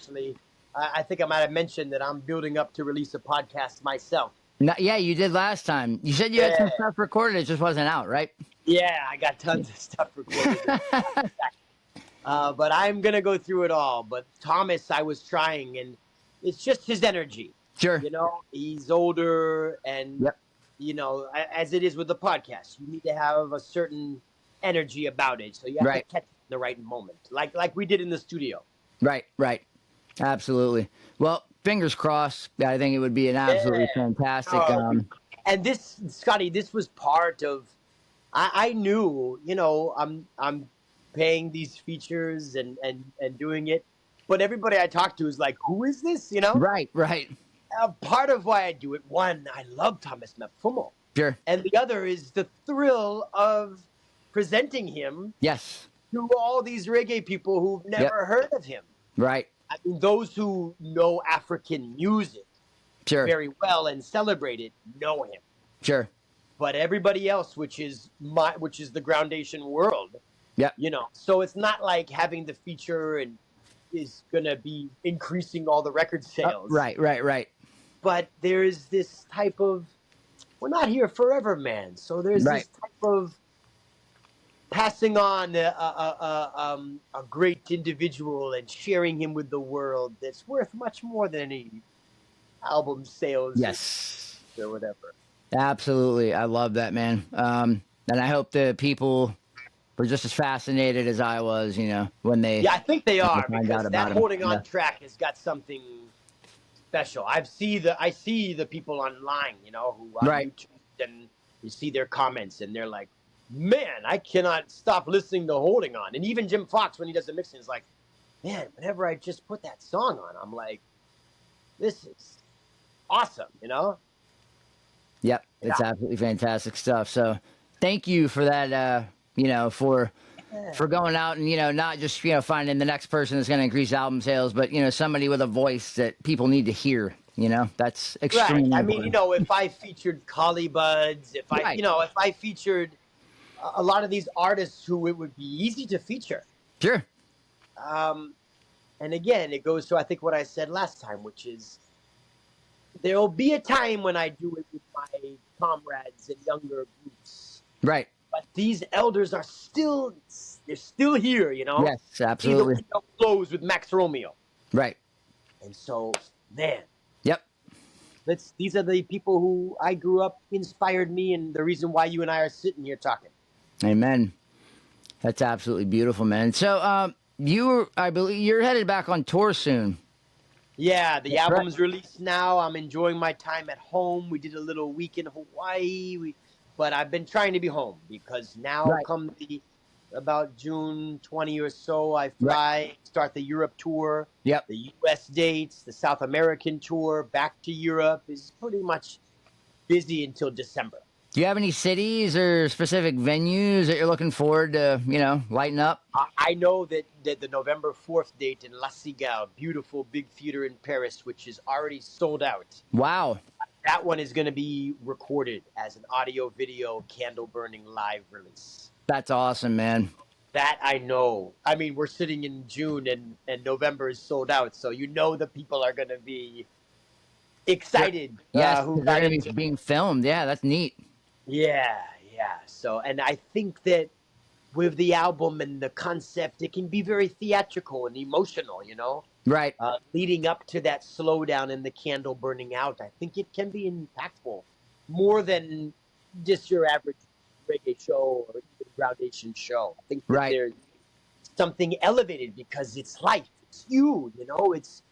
think I might have mentioned that I'm building up to release a podcast myself. Yeah, you did last time. You said you had some Yeah. stuff recorded. It just wasn't out, right? Yeah, I got tons of stuff recorded. But I'm gonna go through it all. But Thomas, I was trying, and it's just his energy. Sure. He's older, and Yep. as it is with the podcast, you need to have a certain energy about it. So you have Right. to catch the right moment, like we did in the studio. Right. Absolutely. Well, fingers crossed. I think it would be an absolutely Yeah. fantastic. And this, Scotty, this was part of. I knew, I'm paying these features and doing it, but everybody I talk to is like, who is this? Right. Part of why I do it, one, I love Thomas Mapfumo, Sure. and the other is the thrill of presenting him Yes. to all these reggae people who've never heard of him. Right. I mean, those who know African music Sure. very well and celebrate it know him. Sure. But everybody else, which is the Groundation world, Yep. So it's not like having the feature and is gonna be increasing all the record sales. Right. But there's this type of, we're not here forever, man. So there's Right. this type of passing on a great individual and sharing him with the world that's worth much more than any album sales. Yes. Or whatever. Absolutely. I love that, man. And I hope the people were just as fascinated as I was, when they. Yeah, I think they are, find out because about that him. holding on Yeah. track has got something special. I see the people online, who on Right. YouTube, and you see their comments and they're like, man, I cannot stop listening to Holding On. And even Jim Fox, when he does the mixing, is like, man, whenever I just put that song on, I'm like, this is awesome, Yep. It's absolutely fantastic stuff. So thank you for that, for going out and, not just, finding the next person that's going to increase album sales, but, somebody with a voice that people need to hear. That's extremely Right. I important. mean, if I featured Collie Buds, if I featured a lot of these artists who it would be easy to feature. Sure. And again, it goes to, I think, what I said last time, which is there'll be a time when I do it with my comrades and younger groups. Right. But these elders are still here, Yes, See the absolutely. window closed with Max Romeo. Right. And so, man, Yep. these are the people who I grew up, inspired me, and the reason why you and I are sitting here talking. Amen. That's absolutely beautiful, man. So, I believe you're headed back on tour soon. Yeah, the That's album's released now. I'm enjoying my time at home. We did a little week in Hawaii, but I've been trying to be home because now Right. come about June 20 or so, I fly, start the Europe tour. Yep. The U.S. dates, the South American tour, back to Europe is pretty much busy until December. Do you have any cities or specific venues that you're looking forward to, lighting up? I know that the November 4th date in La Cigale, beautiful big theater in Paris, which is already sold out. Wow. That one is going to be recorded as an audio-video candle-burning live release. That's awesome, man. That I know. I mean, we're sitting in June and November is sold out, so the people are going to be excited. Yes, Who they're got going to into be being filmed. Yeah, that's neat. Yeah. So, and I think that with the album and the concept, it can be very theatrical and emotional, Right. leading up to that slowdown and the candle burning out. I think it can be impactful more than just your average reggae show or even Groundation show. I think that there's something elevated because it's life. It's you, it's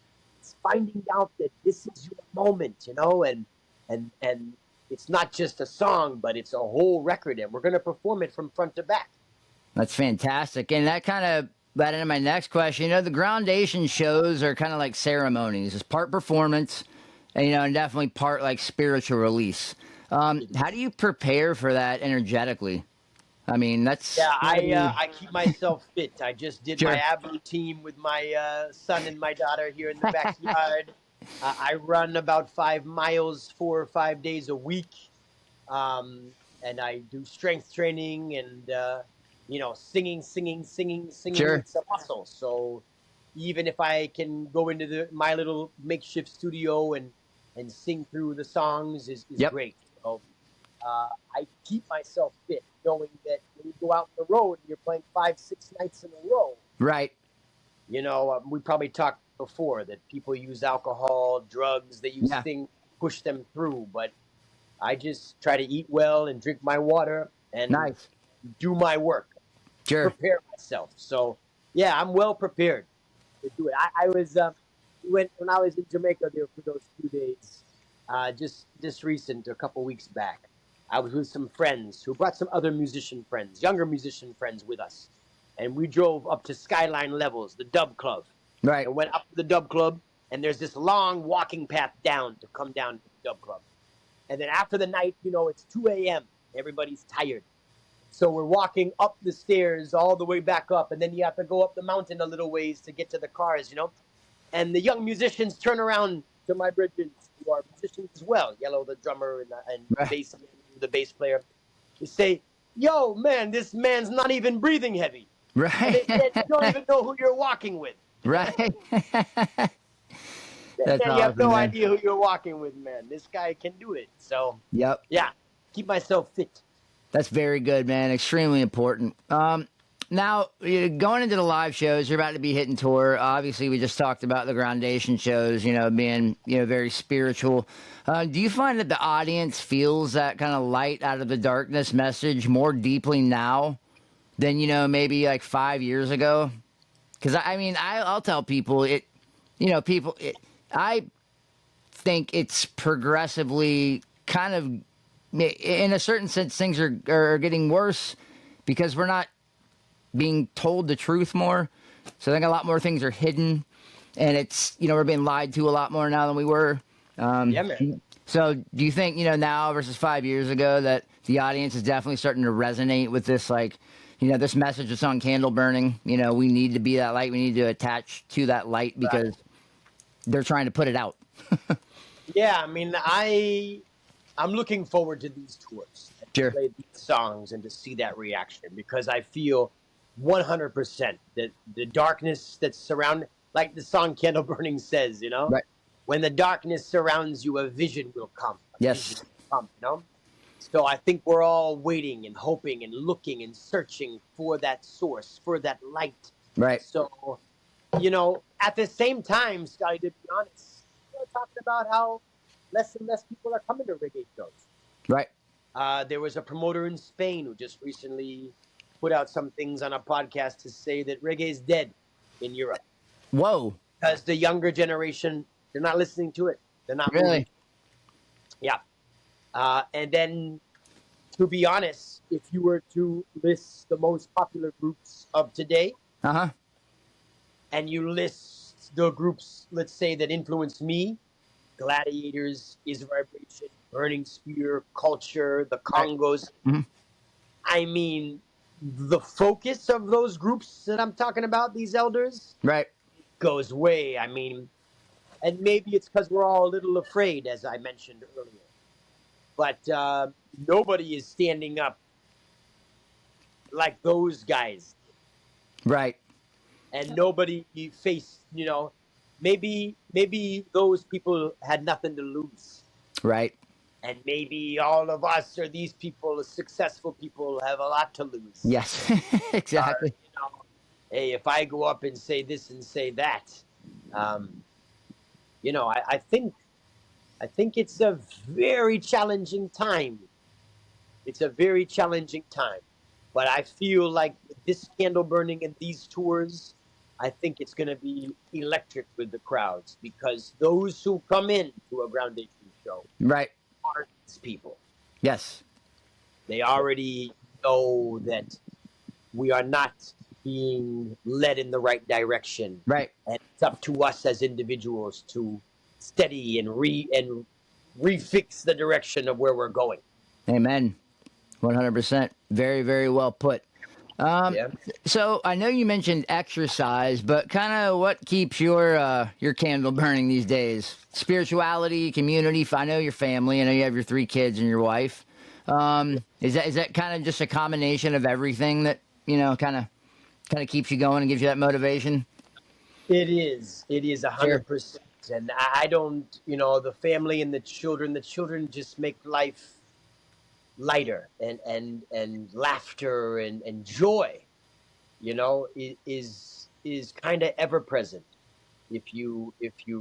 finding out that this is your moment, and it's not just a song, but it's a whole record, and we're going to perform it from front to back. That's fantastic. And that kind of led into my next question. You know, the Groundation shows are kind of like ceremonies. It's part performance, and, you know, and definitely part like spiritual release. How do you prepare for that energetically? I mean, that's Yeah, gotta be I keep myself fit. I just did my sure. ab routine with my son and my daughter here in the backyard. I run about 5 miles 4 or 5 days a week, um, and I do strength training and singing. Sure. It's a muscle. So even if I can go into my little makeshift studio and sing through the songs is Yep. great. So I keep myself fit, knowing that when you go out on the road and you're playing 5, 6 nights in a row, Right. we probably talked before that people use alcohol, drugs, they use Yeah. things, push them through. But I just try to eat well and drink my water and Nice. do my work, Sure. prepare myself. So yeah, I'm well prepared to do it. I was when I was in Jamaica there for those 2 days, just recent, a couple weeks back. I was with some friends who brought some other musician friends, younger musician friends with us, and we drove up to Skyline Levels, the Dub Club, Right. and went up to the Dub Club. And there's this long walking path down to come down to the Dub Club. And then after the night, it's 2 a.m. Everybody's tired. So we're walking up the stairs all the way back up, and then you have to go up the mountain a little ways to get to the cars. And the young musicians turn around to my brethren who are musicians as well, Yellow, the drummer, and Right. the bass player. They say, "Yo, man, this man's not even breathing heavy." And Right. they said, "You don't even know who you're walking with." Right. That's Man, you have awesome, no man. idea who you're walking with, man. This guy can do it. So, Yep. yeah, keep myself fit. That's very good, man. Extremely important. Now, going into the live shows, you're about to be hitting tour. Obviously, we just talked about the Groundation shows, being, very spiritual. Do you find that the audience feels that kind of light out of the darkness message more deeply now than, maybe like 5 years ago? Because, I mean, I'll tell people I think it's progressively kind of, in a certain sense, things are getting worse because we're not being told the truth more. So I think a lot more things are hidden, and it's we're being lied to a lot more now than we were. Yeah, man. So do you think now versus 5 years ago that the audience is definitely starting to resonate with this this message that's on candle burning? We need to be that light. We need to attach to that light Right. because they're trying to put it out. Yeah, I mean, I'm looking forward to these tours and to Sure. play these songs and to see that reaction because I feel 100% that the darkness that's surrounded, like the song Candle Burning says, Right. when the darkness surrounds you, a vision will come. A vision Yes. will come. So I think we're all waiting and hoping and looking and searching for that source, for that light. Right. So, at the same time, Scotty, to be honest, talking about how less and less people are coming to reggae shows. Right. There was a promoter in Spain who just recently put out some things on a podcast to say that reggae is dead in Europe Whoa. because the younger generation, they're not listening to it. They're not moving. Really? Yeah. And then, to be honest, if you were to list the most popular groups of today, Uh-huh. and you list the groups, let's say, that influenced me, Gladiators, Is Vibration, Burning Spear, Culture, the Right. Congos. Mhm. I mean, the focus of those groups that I'm talking about, these elders, Right. goes way. I mean, and maybe it's because we're all a little afraid, as I mentioned earlier. But nobody is standing up like those guys, Right. and nobody faced. Maybe those people had nothing to lose. Right. And maybe all of us or these people, successful people, have a lot to lose. Yes. Exactly. Hey, if I go up and say this and say that, I think it's a very challenging time. It's a very challenging time. But I feel like with this candle burning and these tours, I think it's going to be electric with the crowds because those who come in to a Groundation show, Right. are these people. Yes. They already know that we are not being led in the right direction, Right. and it's up to us as individuals to steady and refix the direction of where we're going. Amen. 100%. Very, very well put. Um, Yeah. so I know you mentioned exercise, but kind of what keeps your candle burning these days? Spirituality, community. I know your family. I know you have your 3 kids and your wife. Is that kind of just a combination of everything that kind of keeps you going and gives you that motivation? It is. It is Sure. 100%. And I don't, the family and the children just make life lighter, and laughter and joy, is kind of ever present if you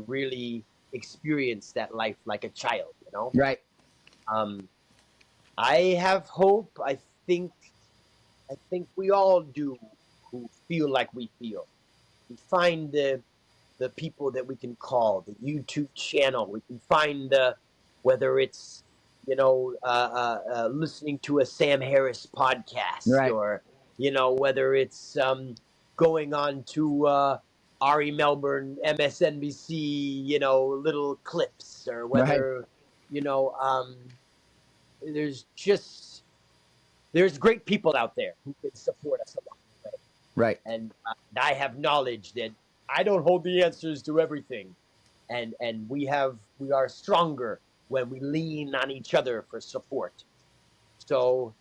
really experience that life like a child. Right. Um, I have hope. Think I think we all do who feel like we feel. We find the people that we can call, the YouTube channel. We can find whether it's listening to a Sam Harris podcast, Right. or whether it's going on to Ari Melbourne MSNBC, little clips, or Right. whether you know there's just there's great people out there who can support us along the way. Right. And I have knowledge that I don't hold the answers to everything, and we are stronger when we lean on each other for support. So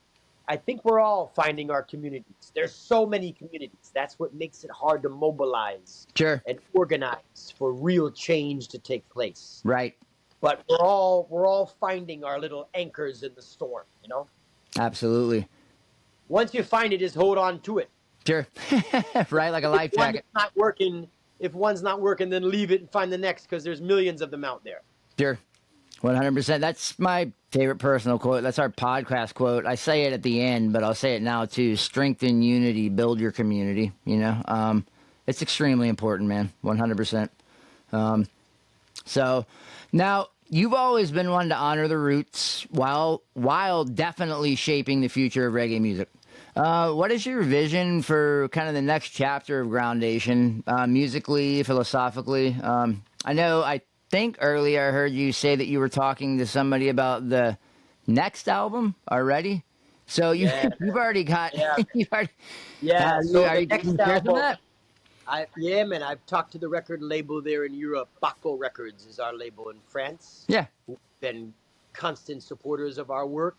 I think we're all finding our communities. There's so many communities. That's what makes it hard to mobilize Sure. and organize for real change to take place. Right. But we're all finding our little anchors in the storm. Absolutely. Once you find it, just hold on to it. Sure. Right. Like a If life one's jacket. not working, then leave it and find the next, because there's millions of them out there. Sure. 100%. That's my favorite personal quote. That's our podcast quote. I say it at the end, but I'll say it now too. Strengthen unity, build your community. It's extremely important, man. 100%. So now you've always been one to honor the roots while definitely shaping the future of reggae music. What is your vision for kind of the next chapter of Groundation, musically, philosophically? I think earlier I heard you say that you were talking to somebody about the next album already. So Yeah, you've already got yeah, you've already, yeah. So are the you can next you share some of album, that? man, I've talked to the record label there in Europe. Baco Records is our label in France. Yeah. Who've been constant supporters of our work,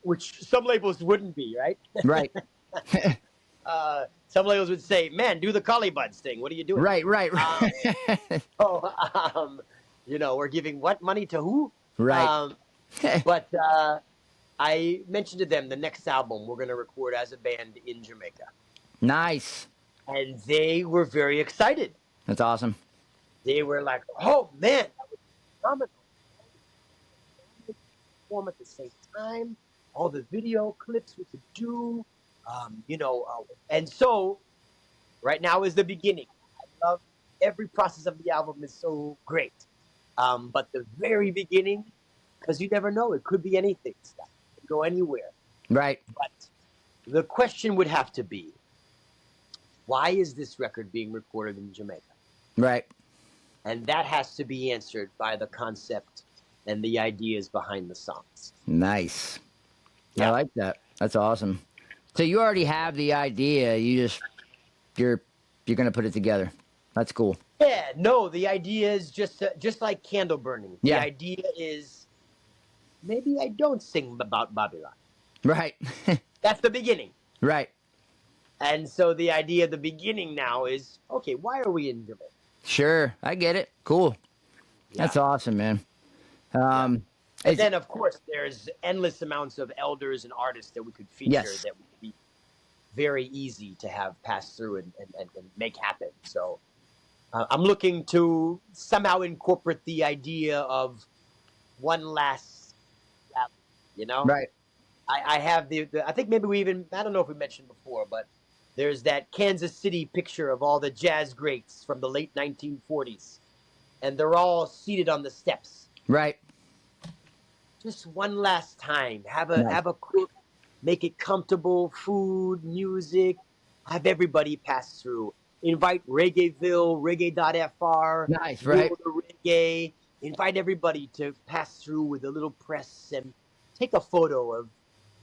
which some labels wouldn't be, right? Right. Some labels would say, "Man, do the Collie Buds thing. What are you doing?" Right. Right. Um, Right. so, we're giving what money to who? Right. Um, but I mentioned to them the next album we're going to record as a band in Jamaica, Nice. and they were very excited. That's awesome. They were like, "Oh man, that would be phenomenal! Perform at the same time, all the video clips we could do, and so right now is the beginning. I love every process of the album is so great, but the very beginning, because you never know, it could be anything. Stuff it could go anywhere. Right. But the question would have to be, why is this record being recorded in Jamaica? Right. And that has to be answered by the concept and the ideas behind the songs. Nice. I Yeah. like that. That's awesome. So you already have the idea. You're gonna put it together. That's cool. Yeah, no, the idea is just like candle burning. The Yeah. idea is maybe I don't sing about Babylon. Right. That's the beginning. Right. And so the idea at the beginning now is, okay, why are we in Jamaica? Sure. I get it. Cool. Yeah. That's awesome, man. And It's, then, of course, there's endless amounts of elders and artists that we could feature Yes. that would be very easy to have pass through and make happen. So I'm looking to somehow incorporate the idea of one last rally, right. I have I think maybe I don't know if we mentioned before, but there's that Kansas City picture of all the jazz greats from the late 1940s, and they're all seated on the steps. Right. just one last time. Have Nice. a cook, make it comfortable, food, music, have everybody pass through. Invite Reggaeville, Reggae.fr, Nice, right? World of Reggae. Invite everybody to pass through with a little press and take a photo of,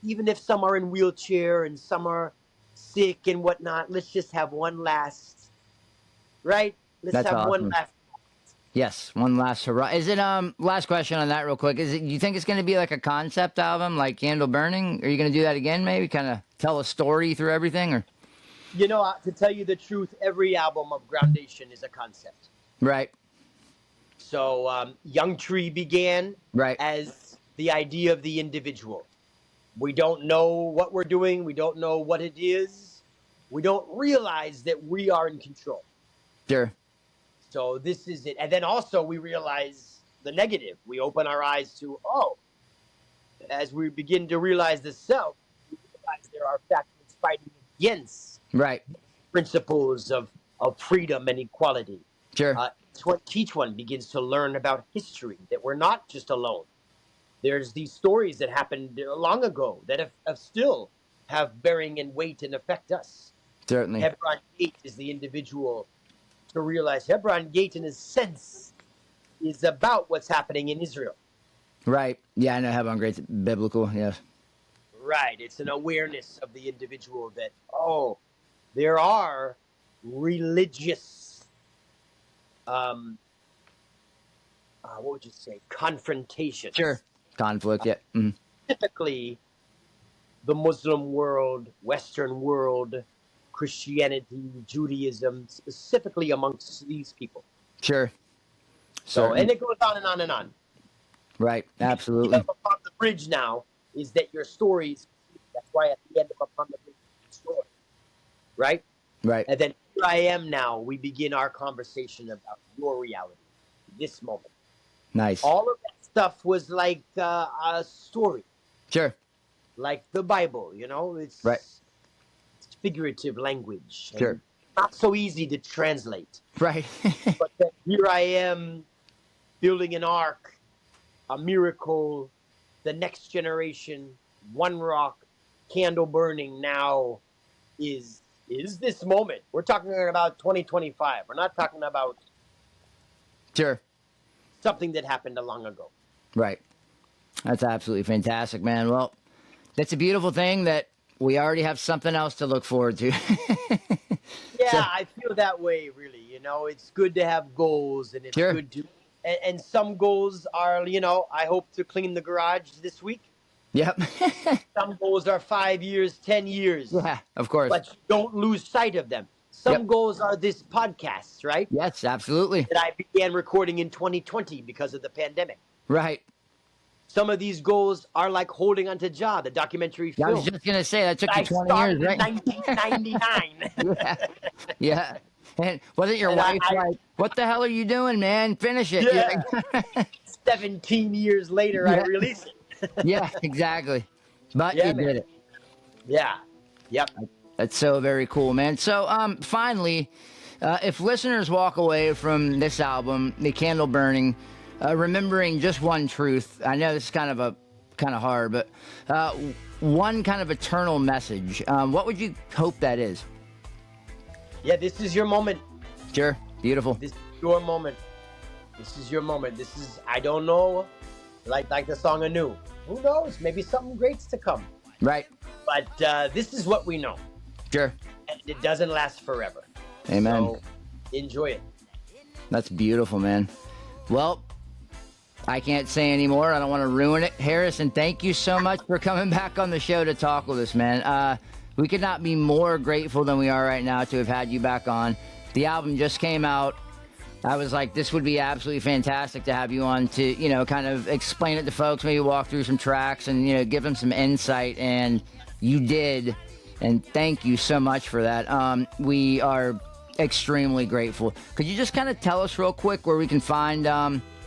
even if some are in wheelchair and some are sick and whatnot. Let's just have one last, right? Let's That's have one awesome. last. Yes, one last hurrah. Is it last question on that real quick? Is it, you think it's going to be like a concept album like Candle Burning? Are you going to do that again maybe? Kind of tell a story through everything or You know, to tell you the truth, every album of Groundation is a concept. right. So Young Tree began Right. as the idea of the individual. We don't know what we're doing. We don't know what it is. We don't realize that we are in control. Sure. So this is it. And then also we realize the negative. We open our eyes to, oh, as we begin to realize the self, we realize there are factors fighting against Right. principles of freedom and equality. Sure. Each one begins to learn about history, that we're not just alone. There's these stories that happened long ago that have still have bearing and weight and affect us. Certainly. Hebron Gate is the individual to realize Hebron Gate, in a sense, is about what's happening in Israel. Right. Yeah, I know Hebron Great's biblical. Yes. Right. It's an awareness of the individual that, oh, there are religious, what would you say, confrontations. Sure. Conflict. Yeah. Mm. Typically, the Muslim world, Western world, Christianity, Judaism, specifically amongst these people. Sure. So, Certainly. and it goes on and on and on. Right. Absolutely. Upon the Bridge now is that your stories, that's why at the end of Upon the Bridge, it's a story, right? Right. And then here I am now, we begin our conversation about your reality, this moment. Nice. All of that stuff was like a story, Sure. like the Bible, you know? It's, Right. it's figurative language. And Sure. not so easy to translate. Right. But then here I am building an ark, a miracle, the next generation, one rock, candle burning now is this moment. We're talking about 2025. We're not talking about Sure. something that happened a long ago. Right. That's absolutely fantastic, man. Well, that's a beautiful thing that we already have something else to look forward to. Yeah, So- I feel that way, really. You know, it's good to have goals, and it's Sure. good to. And some goals are, you know, I hope to clean the garage this week. Yep. Some goals are 5 years, 10 years. Yeah, of course. But you don't lose sight of them. Some Yep. goals are this podcast, right? Yes, absolutely. That I began recording in 2020 because of the pandemic. Right. Some of these goals are like holding onto Ja, the documentary I film. was just going to say that took I you 20 started years, in right? 1999. Yeah. Yeah. And wasn't your And wife I- like, what the hell are you doing, man? Finish it. Yeah. 17 years later, I Yeah. release it. Yeah, exactly. But Yeah, you man. did it. Yeah. Yep. That's so very cool, man. So, finally, if listeners walk away from this album, The Candle Burning, remembering just one truth, I know this is kind of hard, but one kind of eternal message, what would you hope that is? Yeah, this is your moment. Sure. Beautiful. This is your moment. This is your moment. This is, I don't know, like the song anew. Who knows? Maybe something great's to come. Right. But this is what we know. Sure. And it doesn't last forever. Amen. So enjoy it. That's beautiful, man. Well, I can't say anymore. I don't want to ruin it. Harrison, thank you so much for coming back on the show to talk with us, man. We could not be more grateful than we are right now to have had you back on. The album just came out. I was like, this would be absolutely fantastic to have you on to, you know, kind of explain it to folks, maybe walk through some tracks and, you know, give them some insight. And you did. And thank you so much for that. We are extremely grateful. Could you just kind of tell us real quick where we can find,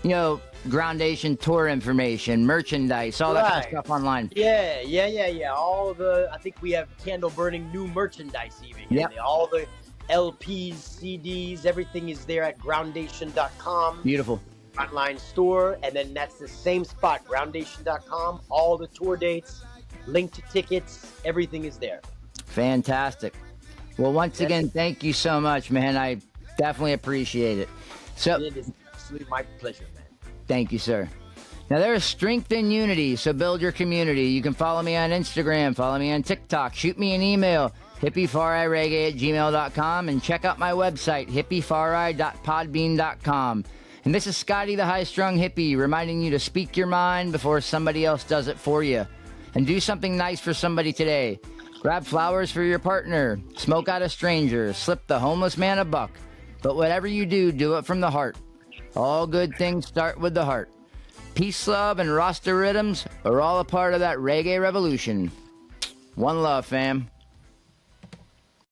you know, Groundation tour information, merchandise, all that kind of Right. stuff online? Yeah. I think we have candle burning new merchandise even. Yep. All the LPs, CDs, everything is there at groundation.com. Beautiful. online store, and then that's the same spot, groundation.com. All the tour dates, link to tickets, everything is there. Fantastic. Well, once again, thank you so much, man. I definitely appreciate it. So, It is absolutely my pleasure, man. thank you, sir. Now, there is strength in unity, so build your community. You can follow me on Instagram, follow me on TikTok, shoot me an email, hippieFariReggae@gmail.com, and check out my website, hippiefari.podbean.com. And this is Scotty the High-Strung Hippie, reminding you to speak your mind before somebody else does it for you. And do something nice for somebody today. Grab flowers for your partner, smoke out a stranger, slip the homeless man a buck. But whatever you do, do it from the heart. All good things start with the heart. Peace, love, and Rasta rhythms are all a part of that reggae revolution. One love, fam.